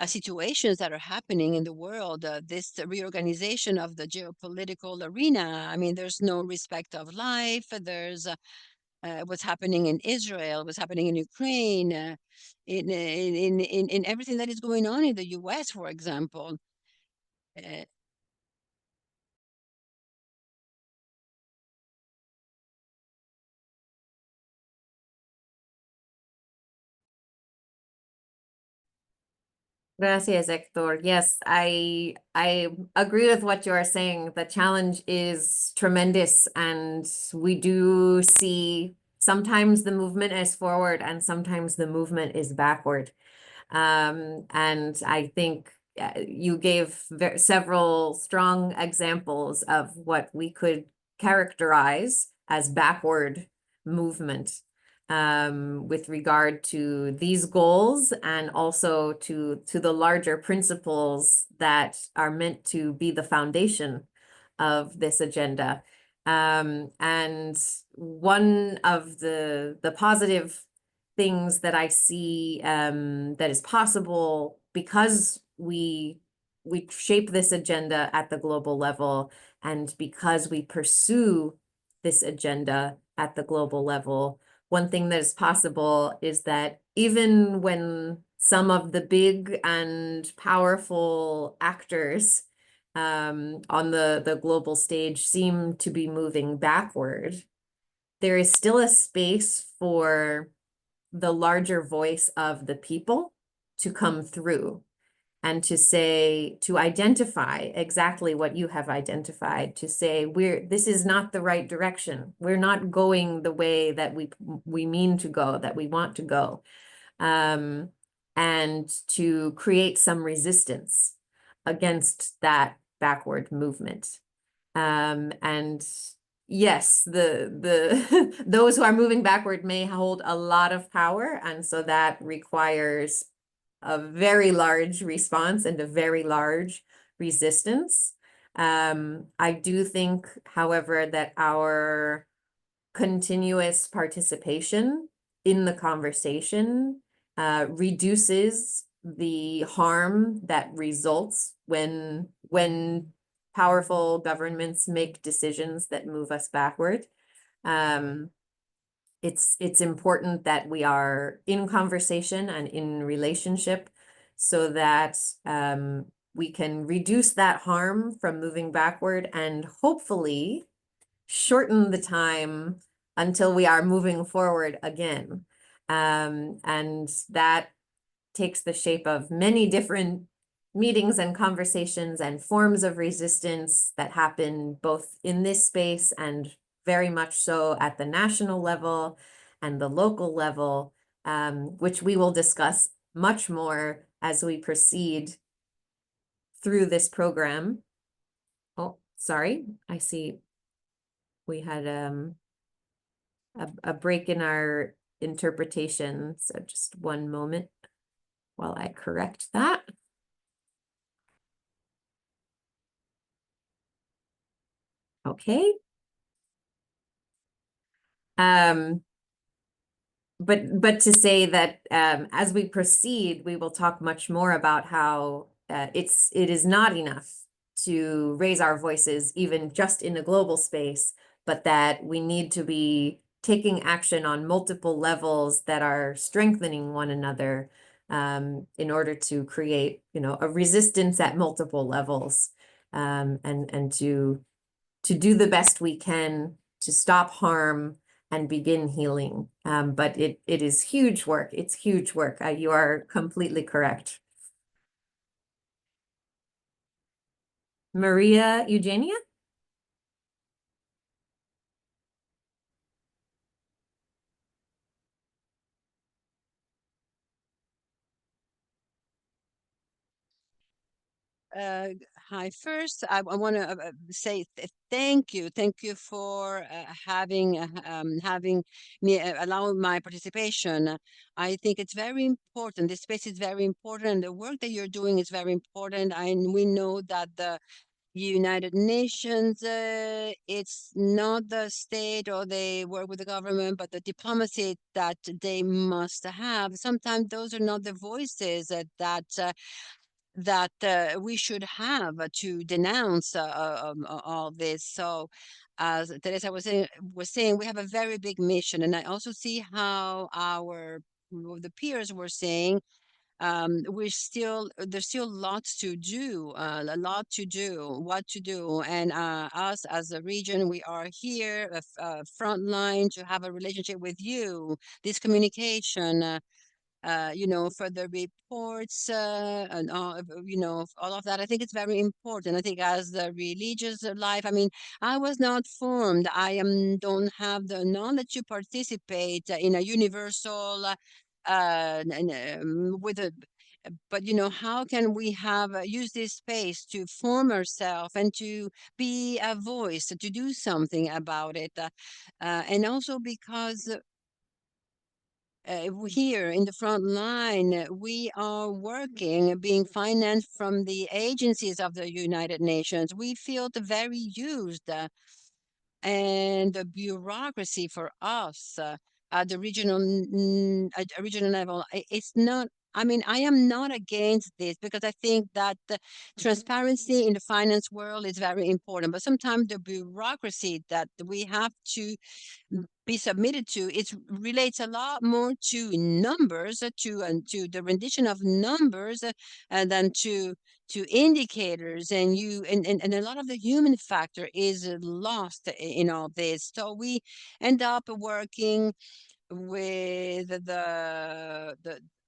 situations that are happening in the world. This reorganization of the geopolitical arena. I mean, there's no respect of life. There's what's happening in Israel, what's happening in Ukraine, in everything that is going on in the US, for example. Gracias, Hector. Yes, I agree with what you are saying. The challenge is tremendous, and we do see sometimes the movement is forward and sometimes the movement is backward. And I think you gave several strong examples of what we could characterize as backward movement with regard to these goals and also to the larger principles that are meant to be the foundation of this agenda. And one of the positive things that I see that is possible because we shape this agenda at the global level, and because we pursue this agenda at the global level, one thing that is possible is that even when some of the big and powerful actors on the global stage seem to be moving backward, there is still a space for the larger voice of the people to come through and to say, to identify exactly what you have identified, to say, this is not the right direction. We're not going the way that we mean to go, that we want to go. And to create some resistance against that backward movement. And yes, the those who are moving backward may hold a lot of power, and so that requires a very large response and a very large resistance. I do think, however, that our continuous participation in the conversation reduces the harm that results when powerful governments make decisions that move us backward. It's important that we are in conversation and in relationship so that we can reduce that harm from moving backward and hopefully shorten the time until we are moving forward again. And that takes the shape of many different meetings and conversations and forms of resistance that happen both in this space and very much so at the national level and the local level, which we will discuss much more as we proceed through this program. Oh, sorry, I see we had a break in our interpretation, so just one moment while I correct that. Okay. But to say that as we proceed, we will talk much more about how it is not enough to raise our voices even just in a global space, but that we need to be taking action on multiple levels that are strengthening one another in order to create, a resistance at multiple levels, and to do the best we can to stop harm and begin healing. But it is huge work. It's huge work. You are completely correct. Maria Eugenia? Hi, first, I want to say thank you. Thank you for having me allow my participation. I think it's very important. This space is very important. The work that you're doing is very important. And we know that the United Nations, it's not the state or they work with the government, but the diplomacy that they must have. Sometimes those are not the voices that we should have to denounce all this. So, as Teresa was saying, we have a very big mission, and I also see how the peers were saying there's still lots to do, a lot to do, what to do. And us as a region, we are here, front line to have a relationship with you, this communication, for the reports and all, all of that. I think it's very important. I think as the religious life, I mean, I was not formed. Don't have the knowledge to participate in a universal with a. But how can we have use this space to form ourselves and to be a voice to do something about it, and also because here in the front line, we are working, being financed from the agencies of the United Nations. We feel very used, and the bureaucracy for us at the regional level, it's not. I mean, I am not against this because I think that the transparency in the finance world is very important. But sometimes the bureaucracy that we have to be submitted to, it relates a lot more to numbers, to the rendition of numbers, than to indicators, and a lot of the human factor is lost in all this. So we end up working with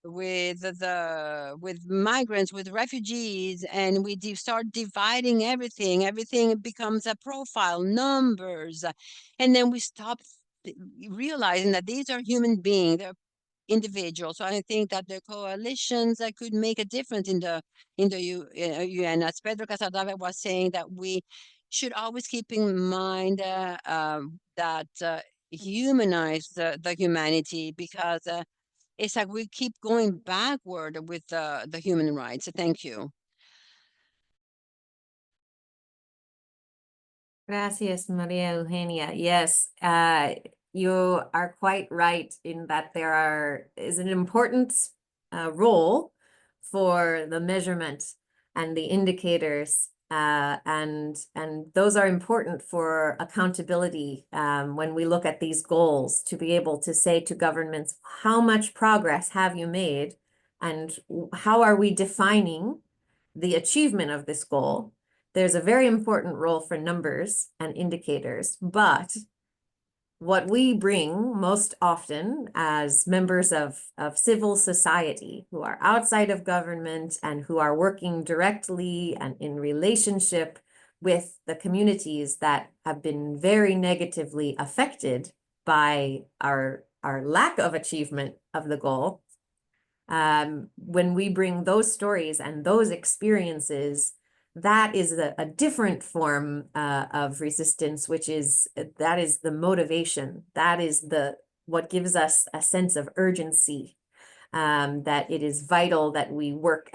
with migrants, with refugees, and we start dividing everything. Everything becomes a profile, numbers, and then we stop realizing that these are human beings, they're individuals. So I think that the coalitions that could make a difference in the UN, as Pedro Casadave was saying, that we should always keep in mind that humanize the humanity, because it's like we keep going backward with the human rights. Thank you. Gracias, Maria Eugenia. Yes, you are quite right in that there is an important role for the measurement and the indicators, and those are important for accountability when we look at these goals, to be able to say to governments, how much progress have you made, and how are we defining the achievement of this goal? There's a very important role for numbers and indicators, but what we bring most often as members of civil society who are outside of government and who are working directly and in relationship with the communities that have been very negatively affected by our lack of achievement of the goal. When we bring those stories and those experiences, that is a different form of resistance, which is that is the motivation. That is what gives us a sense of urgency, that it is vital that we work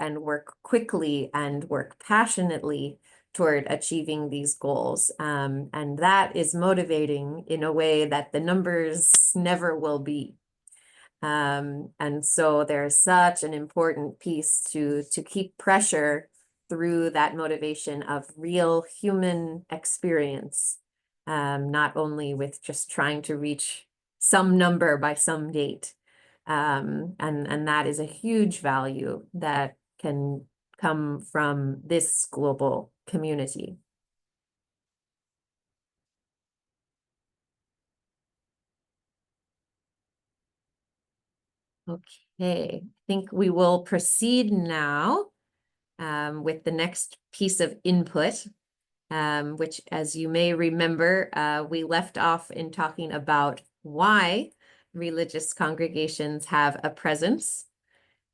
quickly and work passionately toward achieving these goals. And that is motivating in a way that the numbers never will be. And so there's such an important piece to keep pressure through that motivation of real human experience, not only with just trying to reach some number by some date. And that is a huge value that can come from this global community. Okay, I think we will proceed now with the next piece of input, which, as you may remember, we left off in talking about why religious congregations have a presence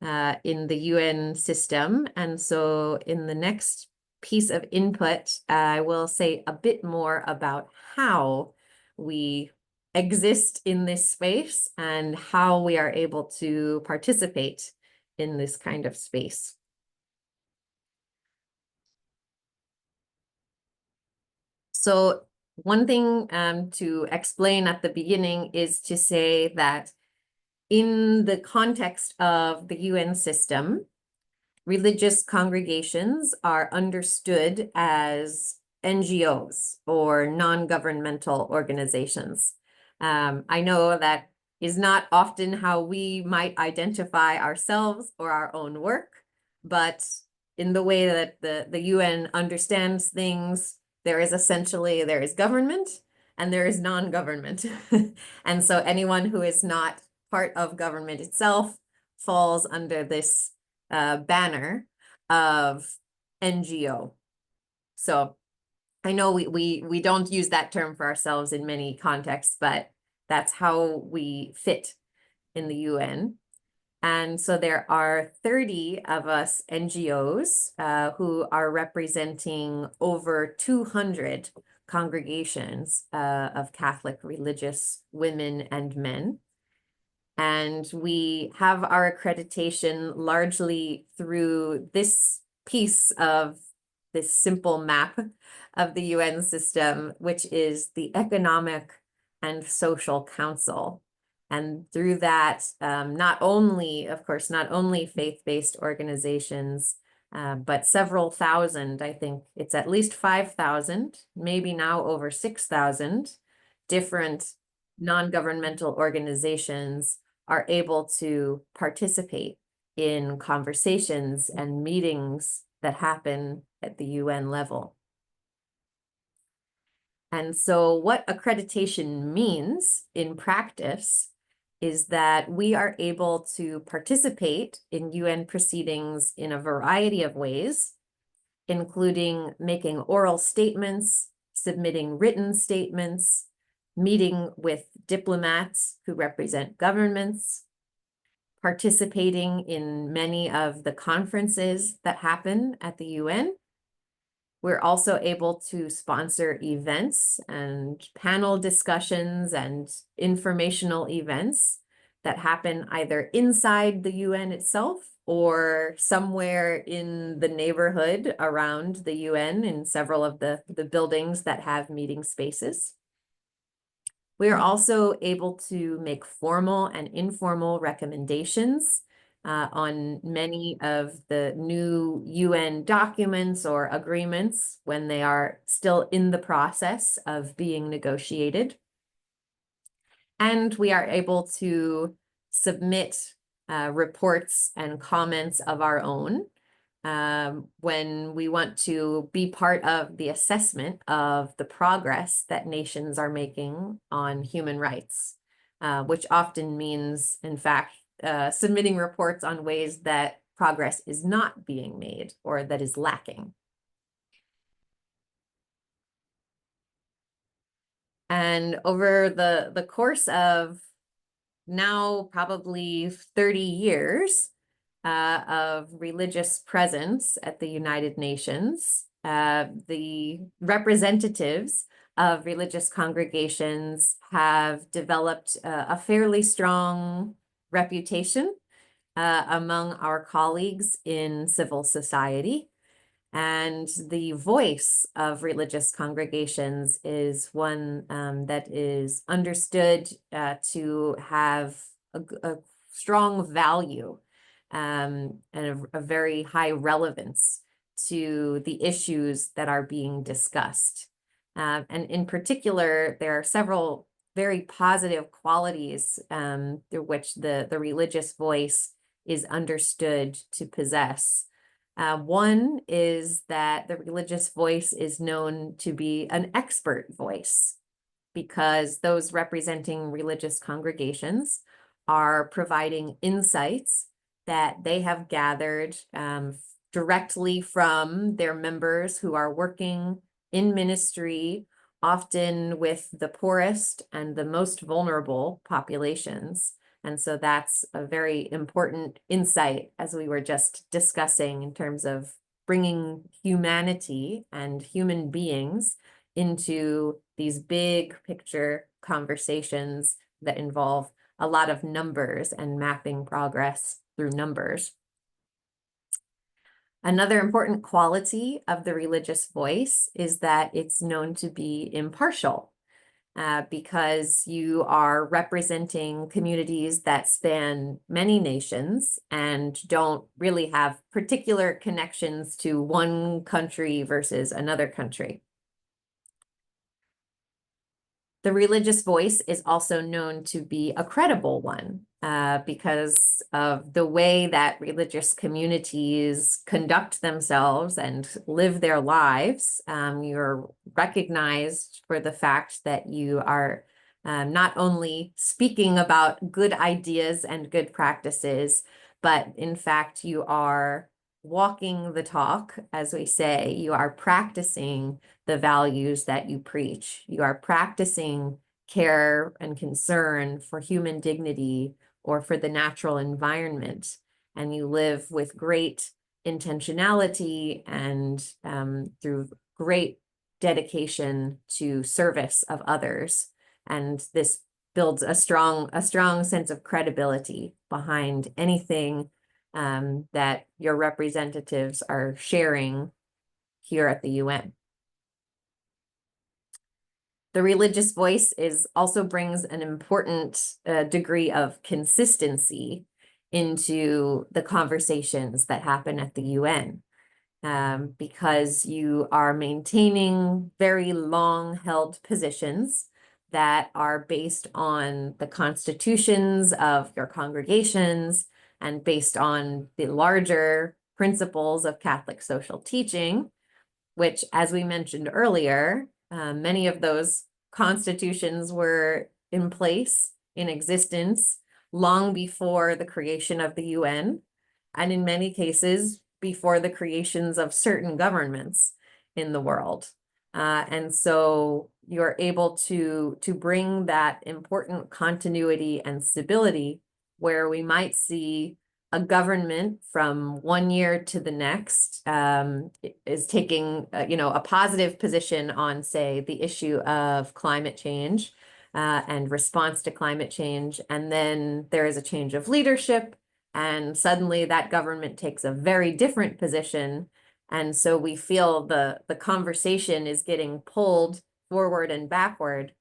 in the UN system. And so in the next piece of input, I will say a bit more about how we exist in this space and how we are able to participate in this kind of space. So one thing to explain at the beginning is to say that in the context of the UN system, religious congregations are understood as NGOs or non-governmental organizations. I know that is not often how we might identify ourselves or our own work, but in the way that the UN understands things, there is government and there is non-government. And so anyone who is not part of government itself falls under this banner of NGO. So I know we don't use that term for ourselves in many contexts, but that's how we fit in the UN. And so there are 30 of us NGOs who are representing over 200 congregations of Catholic religious women and men. And we have our accreditation largely through this piece of this simple map of the UN system, which is the Economic and Social Council. And through that, not only faith-based organizations, but several thousand, I think it's at least 5,000, maybe now over 6,000 different non-governmental organizations are able to participate in conversations and meetings that happen at the UN level. And so what accreditation means in practice is that we are able to participate in UN proceedings in a variety of ways, including making oral statements, submitting written statements, meeting with diplomats who represent governments, participating in many of the conferences that happen at the UN. We're also able to sponsor events and panel discussions and informational events that happen either inside the UN itself or somewhere in the neighborhood around the UN in several of the buildings that have meeting spaces. We are also able to make formal and informal recommendations on many of the new UN documents or agreements when they are still in the process of being negotiated. And we are able to submit reports and comments of our own when we want to be part of the assessment of the progress that nations are making on human rights, which often means, in fact, submitting reports on ways that progress is not being made or that is lacking. And over the course of now probably 30 years of religious presence at the United Nations, the representatives of religious congregations have developed a fairly strong reputation among our colleagues in civil society. And the voice of religious congregations is one that is understood to have a strong value and a very high relevance to the issues that are being discussed. And in particular, there are several very positive qualities through which the religious voice is understood to possess. One is that the religious voice is known to be an expert voice because those representing religious congregations are providing insights that they have gathered directly from their members who are working in ministry, often with the poorest and the most vulnerable populations. And so that's a very important insight, as we were just discussing, in terms of bringing humanity and human beings into these big picture conversations that involve a lot of numbers and mapping progress through numbers. Another important quality of the religious voice is that it's known to be impartial. Because you are representing communities that span many nations and don't really have particular connections to one country versus another country. The religious voice is also known to be a credible one because of the way that religious communities conduct themselves and live their lives. You're recognized for the fact that you are not only speaking about good ideas and good practices, but in fact, you are walking the talk, as we say. You are practicing the values that you preach. You are practicing care and concern for human dignity or for the natural environment. And you live with great intentionality and through great dedication to service of others. And this builds a strong sense of credibility behind anything that your representatives are sharing here at the UN. The religious voice also brings an important degree of consistency into the conversations that happen at the UN, because you are maintaining very long-held positions that are based on the constitutions of your congregations and based on the larger principles of Catholic social teaching, which, as we mentioned earlier, many of those constitutions were in place, in existence, long before the creation of the UN, and in many cases, before the creations of certain governments in the world. And so you're able to bring that important continuity and stability where we might see a government from one year to the next is taking a positive position on, say, the issue of climate change and response to climate change. And then there is a change of leadership, and suddenly that government takes a very different position. And so we feel the conversation is getting pulled forward and backward,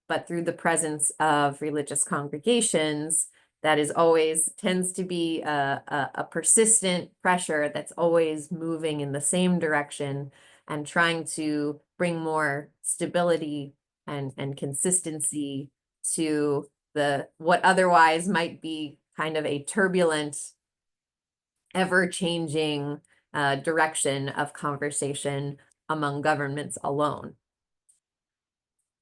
but through the presence of religious congregations, that is always tends to be a persistent pressure that's always moving in the same direction and trying to bring more stability and consistency to what otherwise might be kind of a turbulent, ever-changing direction of conversation among governments alone.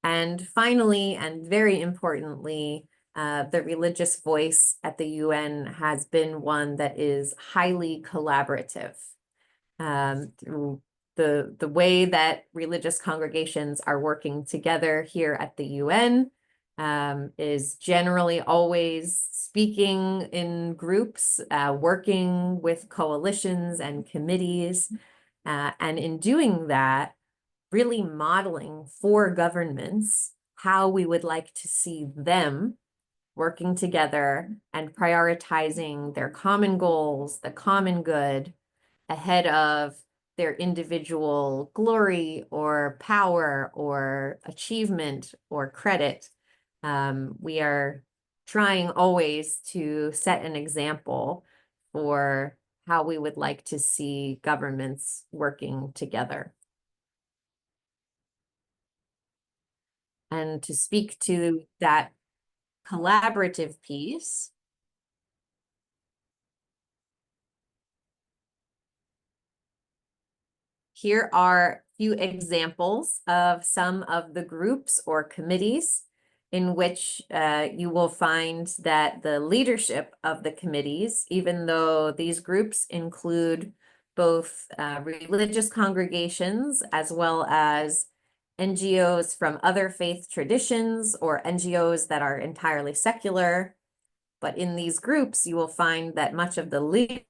And finally, and very importantly, the religious voice at the UN has been one that is highly collaborative. Through the way that religious congregations are working together here at the UN is generally always speaking in groups, working with coalitions and committees, and in doing that, really modeling for governments how we would like to see them working together and prioritizing their common goals, the common good, ahead of their individual glory or power or achievement or credit. We are trying always to set an example for how we would like to see governments working together. And to speak to that collaborative piece, here are a few examples of some of the groups or committees in which you will find that the leadership of the committees, even though these groups include both religious congregations as well as NGOs from other faith traditions or NGOs that are entirely secular. But in these groups, you will find that much of the leadership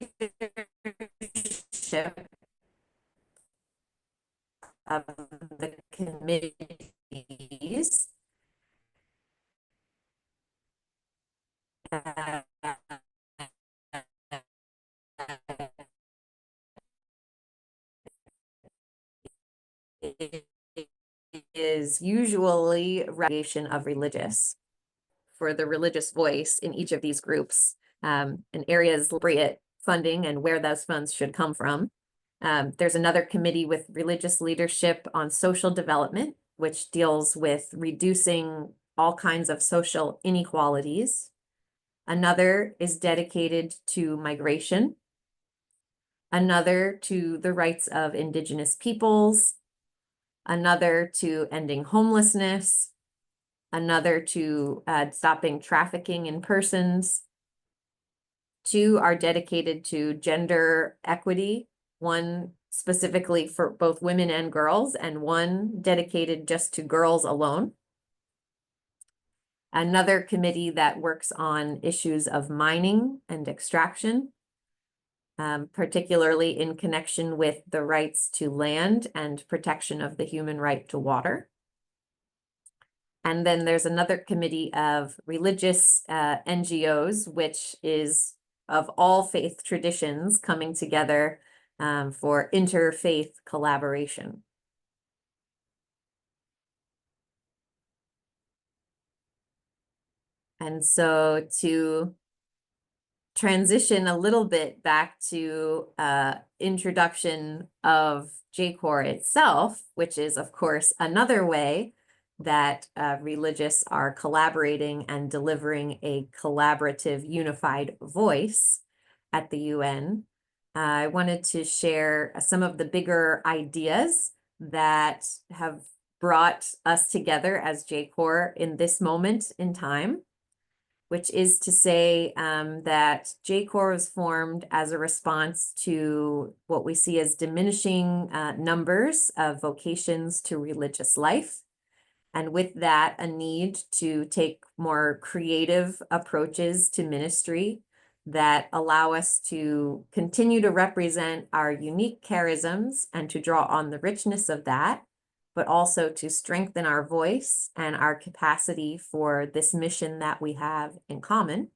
of the committees is usually relegation of religious for the religious voice in each of these groups, and areas appropriate funding and where those funds should come from. There's another committee with religious leadership on social development, which deals with reducing all kinds of social inequalities. Another is dedicated to migration. Another to the rights of Indigenous peoples. Another to ending homelessness. Another to stopping trafficking in persons. Two are dedicated to gender equity, one specifically for both women and girls, and one dedicated just to girls alone. Another committee that works on issues of mining and extraction, particularly in connection with the rights to land and protection of the human right to water. And then there's another committee of religious NGOs, which is of all faith traditions coming together for interfaith collaboration. And so to transition a little bit back to introduction of JCoR itself, which is of course another way that religious are collaborating and delivering a collaborative unified voice at the UN. I wanted to share some of the bigger ideas that have brought us together as JCoR in this moment in time, which is to say that JCoR was formed as a response to what we see as diminishing numbers of vocations to religious life. And with that, a need to take more creative approaches to ministry that allow us to continue to represent our unique charisms and to draw on the richness of that, but also to strengthen our voice and our capacity for this mission that we have in common.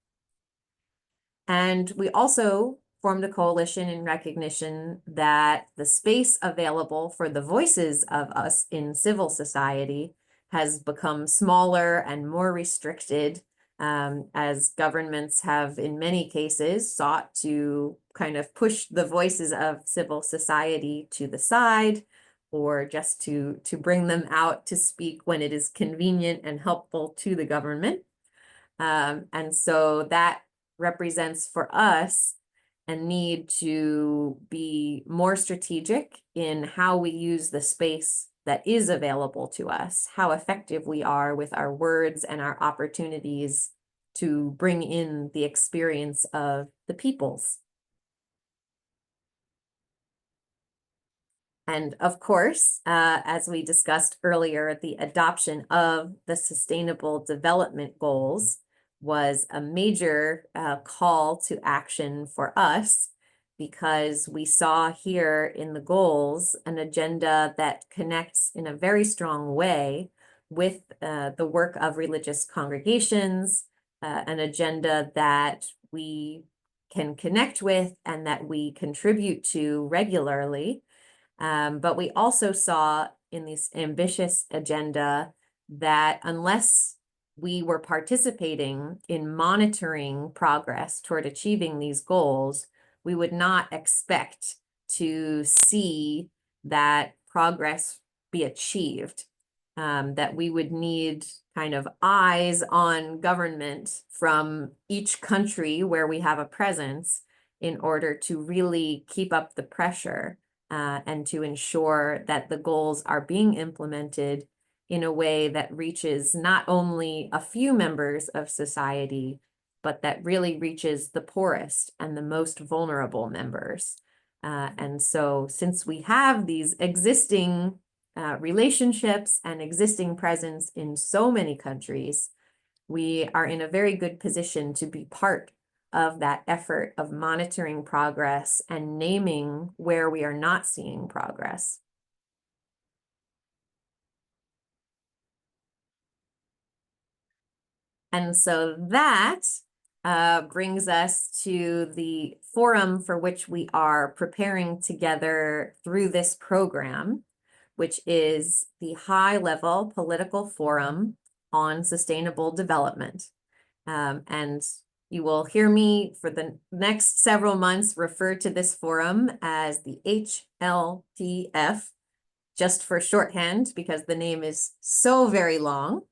And we also formed a coalition in recognition that the space available for the voices of us in civil society has become smaller and more restricted as governments have in many cases sought to kind of push the voices of civil society to the side, or just to bring them out to speak when it is convenient and helpful to the government. And so that represents for us and need to be more strategic in how we use the space that is available to us, how effective we are with our words and our opportunities to bring in the experience of the peoples. And of course, as we discussed earlier, the adoption of the Sustainable Development Goals was a major call to action for us, because we saw here in the goals an agenda that connects in a very strong way with the work of religious congregations, an agenda that we can connect with and that we contribute to regularly. But we also saw in this ambitious agenda that unless we were participating in monitoring progress toward achieving these goals, we would not expect to see that progress be achieved. That we would need kind of eyes on government from each country where we have a presence in order to really keep up the pressure. And to ensure that the goals are being implemented in a way that reaches not only a few members of society, but that really reaches the poorest and the most vulnerable members. And so since we have these existing relationships and existing presence in so many countries, we are in a very good position to be part of that effort of monitoring progress and naming where we are not seeing progress. And so that brings us to the forum for which we are preparing together through this program, which is the High-Level Political Forum on Sustainable Development. And you will hear me for the next several months refer to this forum as the HLPF, just for shorthand, because the name is so very long.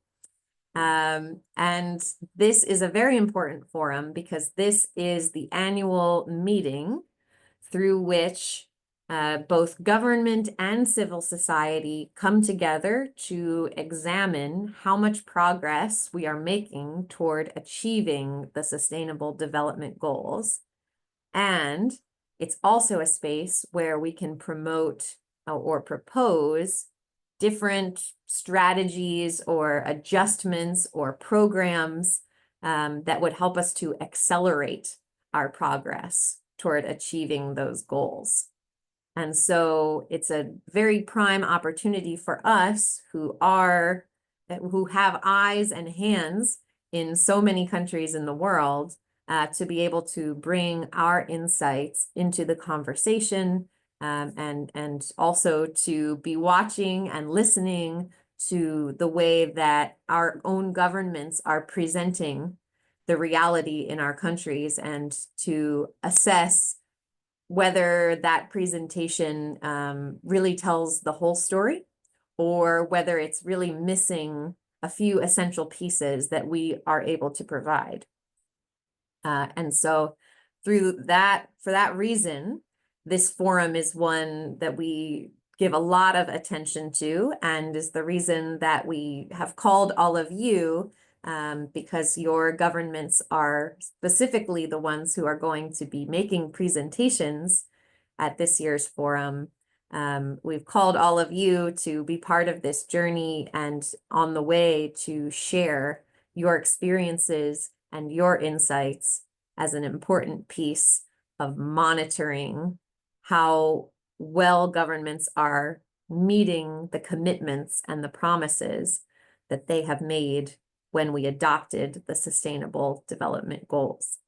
And this is a very important forum because this is the annual meeting through which both government and civil society come together to examine how much progress we are making toward achieving the Sustainable Development Goals. And it's also a space where we can promote or propose different strategies or adjustments or programs that would help us to accelerate our progress toward achieving those goals. And so it's a very prime opportunity for us who have eyes and hands in so many countries in the world to be able to bring our insights into the conversation, and also to be watching and listening to the way that our own governments are presenting the reality in our countries, and to assess whether that presentation really tells the whole story, or whether it's really missing a few essential pieces that we are able to provide. And so for that reason, this forum is one that we give a lot of attention to, and is the reason that we have called all of you, because your governments are specifically the ones who are going to be making presentations at this year's forum. We've called all of you to be part of this journey and on the way to share your experiences and your insights as an important piece of monitoring how well governments are meeting the commitments and the promises that they have made when we adopted the Sustainable Development Goals.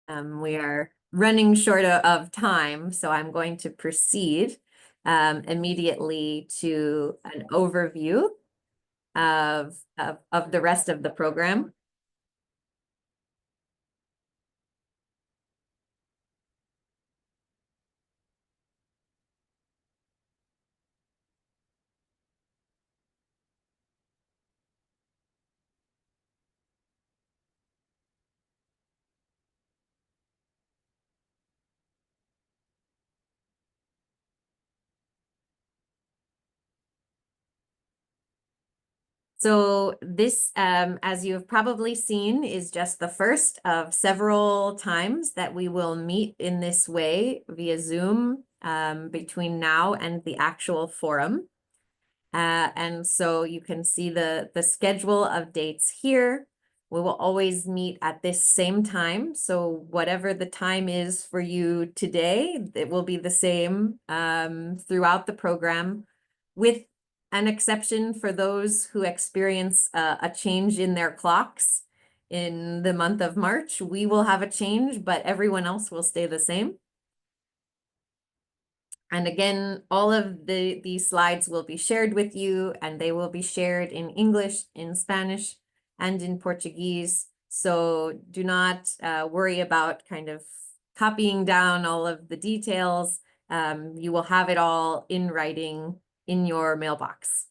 We are running short of time, so I'm going to proceed immediately to an overview of the rest of the program. So this, as you have probably seen, is just the first of several times that we will meet in this way via Zoom between now and the actual forum. And so you can see the schedule of dates here. We will always meet at this same time. So whatever the time is for you today, it will be the same throughout the program, with an exception for those who experience a change in their clocks in the month of March. We will have a change, but everyone else will stay the same. And again, all of these slides will be shared with you, and they will be shared in English, in Spanish, and in Portuguese. So do not worry about kind of copying down all of the details. You will have it all in writing in your mailbox.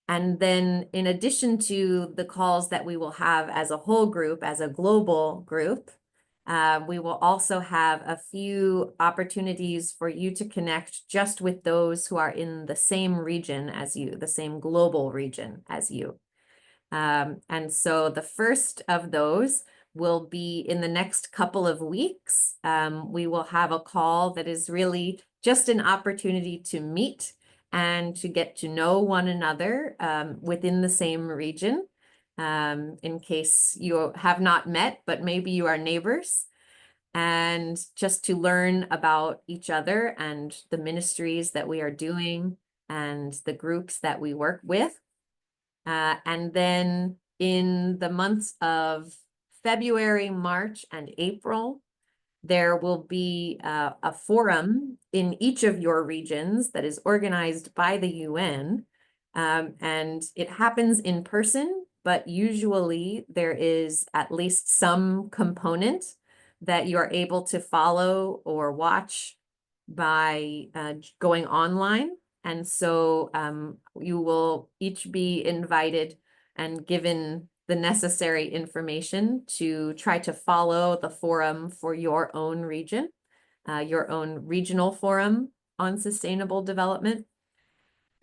And then in addition to the calls that we will have as a whole group, as a global group, we will also have a few opportunities for you to connect just with those who are in the same region as you, the same global region as you. And so the first of those will be in the next couple of weeks. We will have a call that is really just an opportunity to meet and to get to know one another within the same region. In case you have not met, but maybe you are neighbors, and just to learn about each other and the ministries that we are doing and the groups that we work with. And then in the months of February, March, and April, there will be a forum in each of your regions that is organized by the UN. And it happens in person, but usually there is at least some component that you are able to follow or watch by going online. And so you will each be invited and given the necessary information to try to follow the forum for your own region, your own regional forum on sustainable development.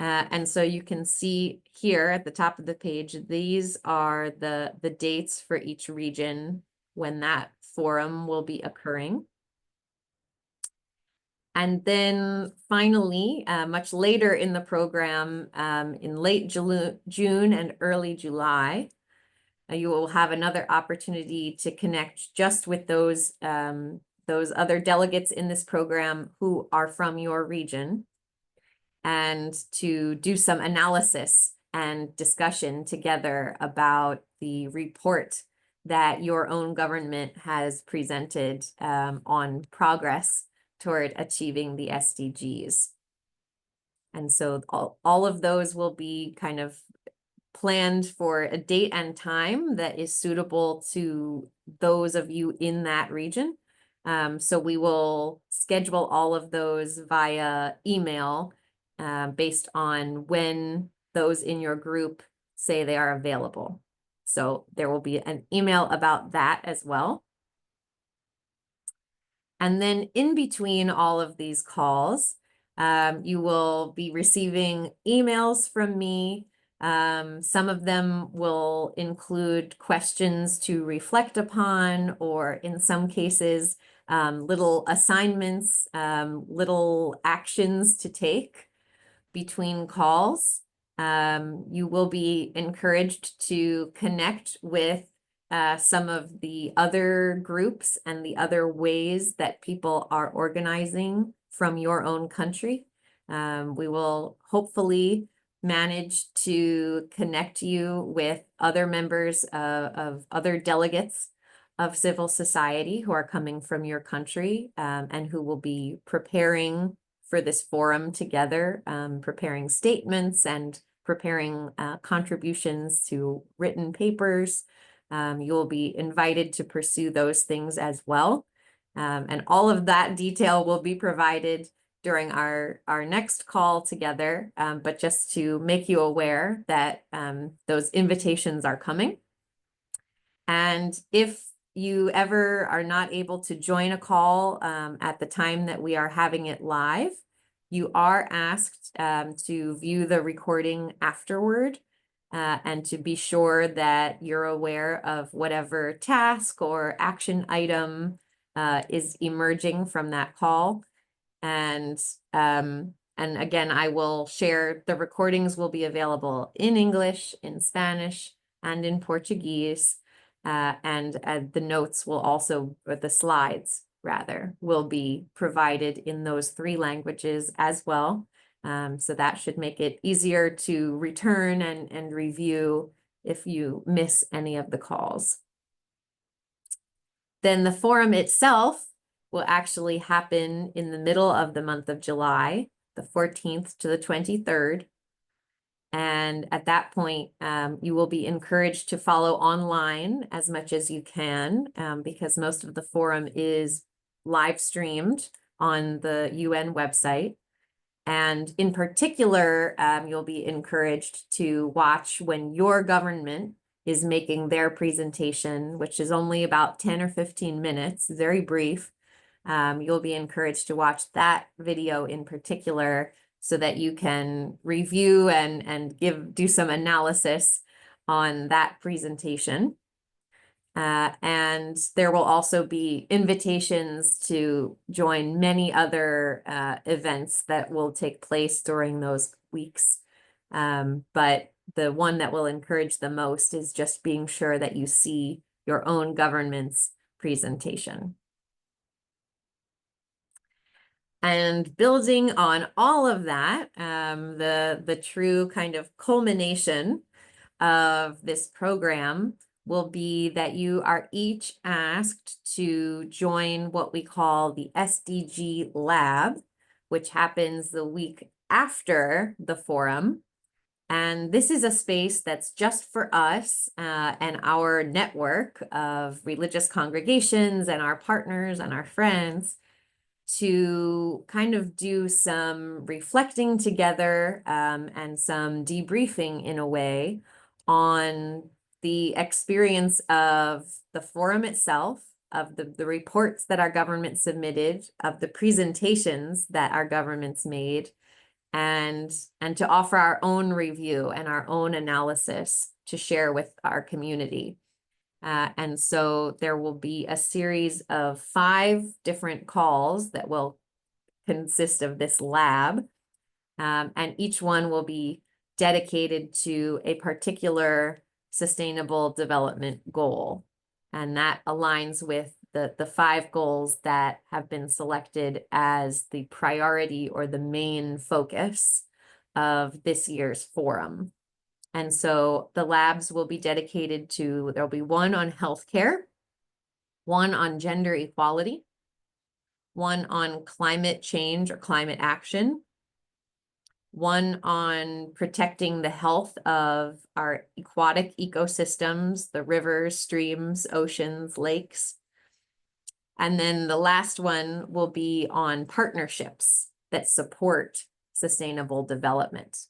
And so you can see here at the top of the page, these are the dates for each region when that forum will be occurring. And then finally, much later in the program, in late June and early July, you will have another opportunity to connect just with those other delegates in this program who are from your region, and to do some analysis and discussion together about the report that your own government has presented on progress toward achieving the SDGs. And so all of those will be kind of planned for a date and time that is suitable to those of you in that region. So we will schedule all of those via email based on when those in your group say they are available. So there will be an email about that as well. And then in between all of these calls, you will be receiving emails from me. Some of them will include questions to reflect upon, or in some cases, little assignments, little actions to take between calls. You will be encouraged to connect with some of the other groups and the other ways that people are organizing from your own country. We will hopefully manage to connect you with other members of other delegates of civil society who are coming from your country and who will be preparing for this forum together, preparing statements and preparing contributions to written papers. You will be invited to pursue those things as well. And all of that detail will be provided during our next call together, but just to make you aware that those invitations are coming. And if you ever are not able to join a call at the time that we are having it live, You are asked to view the recording afterward and to be sure that you're aware of whatever task or action item is emerging from that call. And again, I will share the recordings will be available in English, in Spanish, and in Portuguese. And the notes will also, or the slides rather, will be provided in those 3 languages as well. So that should make it easier to return and review if you miss any of the calls. Then the forum itself will actually happen in the middle of the month of July, the 14th to the 23rd. And at that point, you will be encouraged to follow online as much as you can, because most of the forum is live streamed on the UN website. And in particular, you'll be encouraged to watch when your government is making their presentation, which is only about 10 or 15 minutes, very brief. You'll be encouraged to watch that video in particular so that you can review and do some analysis on that presentation. And there will also be invitations to join many other events that will take place during those weeks. But the one that will encourage the most is just being sure that you see your own government's presentation. And building on all of that, the true kind of culmination of this program will be that you are each asked to join what we call the SDG Lab, which happens the week after the forum. And this is a space that's just for us and our network of religious congregations and our partners and our friends to kind of do some reflecting together and some debriefing in a way on the experience of the forum itself, of the reports that our government submitted, of the presentations that our governments made, and to offer our own review and our own analysis to share with our community. And so there will be a series of 5 different calls that will consist of this lab. And each one will be dedicated to a particular sustainable development goal. And that aligns with the 5 goals that have been selected as the priority or the main focus of this year's forum. And so the labs will be dedicated to, there'll be one on healthcare, one on gender equality, one on climate change or climate action, one on protecting the health of our aquatic ecosystems, the rivers, streams, oceans, lakes. And then the last one will be on partnerships that support sustainable development.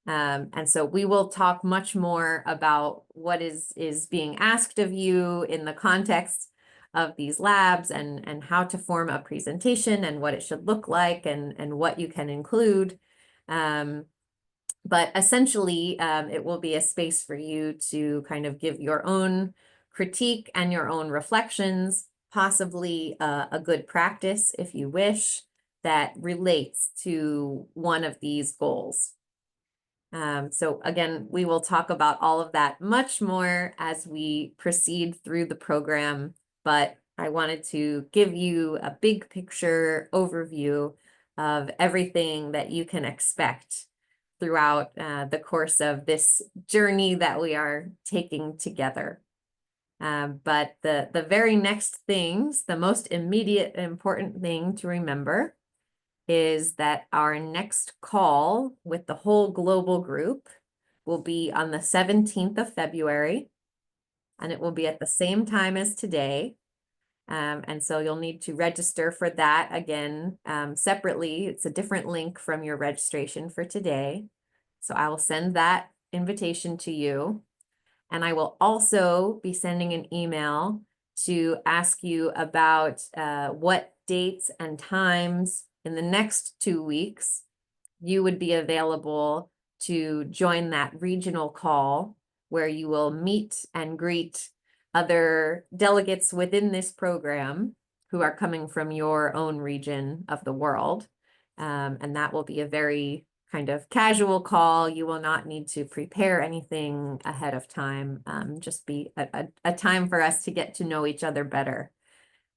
And so we will talk much more about what is being asked of you in the context of these labs and how to form a presentation and what it should look like and what you can include. But essentially, it will be a space for you to kind of give your own critique and your own reflections, possibly a good practice, if you wish, that relates to one of these goals. So again, we will talk about all of that much more as we proceed through the program, but I wanted to give you a big picture overview of everything that you can expect throughout the course of this journey that we are taking together. But the very next things, the most immediate important thing to remember is that our next call with the whole global group will be on the 17th of February, and it will be at the same time as today. And so you'll need to register for that again separately. It's a different link from your registration for today. So I will send that invitation to you. And I will also be sending an email to ask you about what dates and times in the next 2 weeks, you would be available to join that regional call where you will meet and greet other delegates within this program who are coming from your own region of the world. And that will be a very kind of casual call. You will not need to prepare anything ahead of time. Just be a time for us to get to know each other better.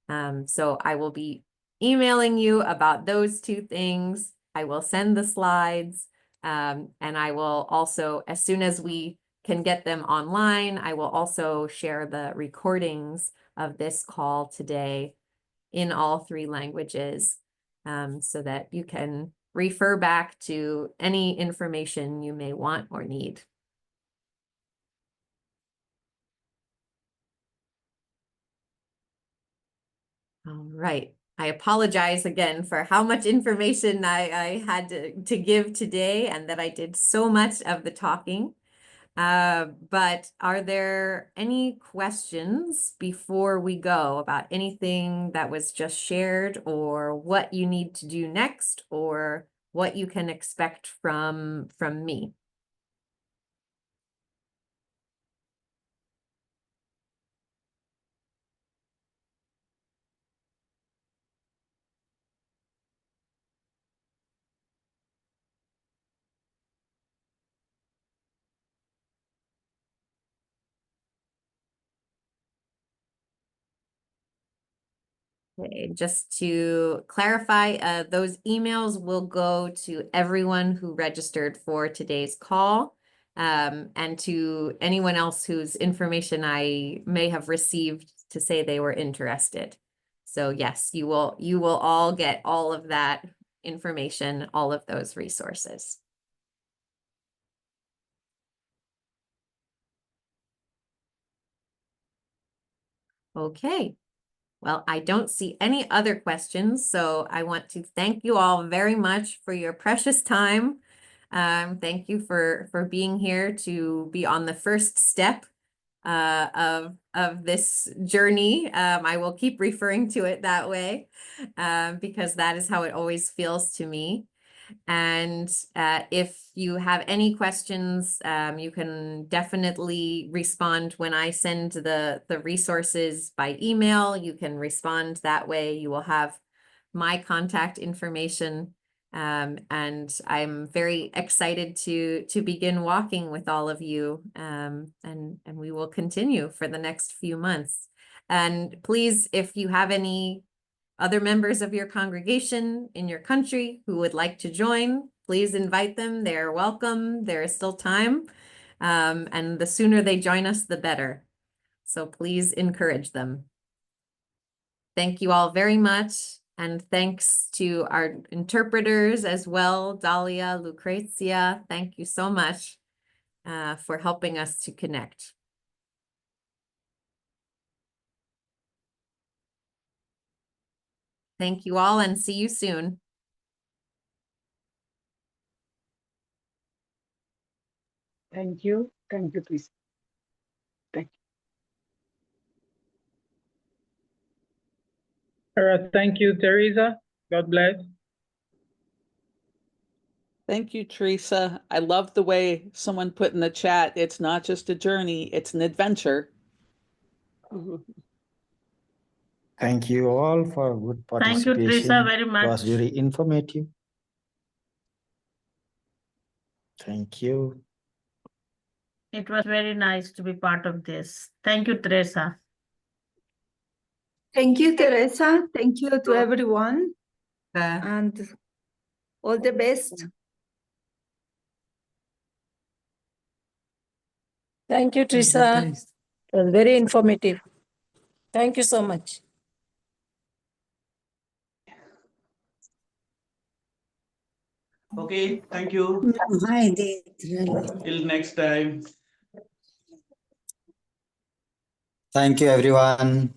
So I will be emailing you about those 2 things. I will send the slides, and I will also, as soon as we can get them online, I will also share the recordings of this call today in all 3 languages, so that you can refer back to any information you may want or need. All right. I apologize again for how much information I had to give today, and that I did so much of the talking. But are there any questions before we go about anything that was just shared, or what you need to do next, or what you can expect from me? Okay, just to clarify, those emails will go to everyone who registered for today's call, and to anyone else whose information I may have received to say they were interested. So yes, you will all get all of that information, all of those resources. Okay. Well, I don't see any other questions, so I want to thank you all very much for your precious time. Thank you for being here to be on the first step of this journey. I will keep referring to it that way, because that is how it always feels to me. And if you have any questions, you can definitely respond when I send the resources by email. You can respond that way. You will have my contact information. And I'm very excited to begin walking with all of you. And we will continue for the next few months. And please, if you have any other members of your congregation in your country who would like to join, please invite them. They're welcome. There is still time. And the sooner they join us, the better. So please encourage them. Thank you all very much. And thanks to our interpreters as well, Dahlia, Lucrezia. Thank you so much for helping us to connect. Thank you all, and see you soon. Thank you. Thank you, please. Thank you. All right, thank you, Teresa. God bless. Thank you, Teresa. I love the way someone put in the chat, it's not just a journey, it's an adventure. Thank you all for good Thank you, participation. Teresa, very It was much. very informative. Thank you. It was very nice to be part of this. Thank you, Teresa. Thank you, Teresa. Thank you to everyone, and all the best. Thank you, Teresa. It was very informative. Thank you so much. Okay, thank you. Till next time. Thank you, everyone.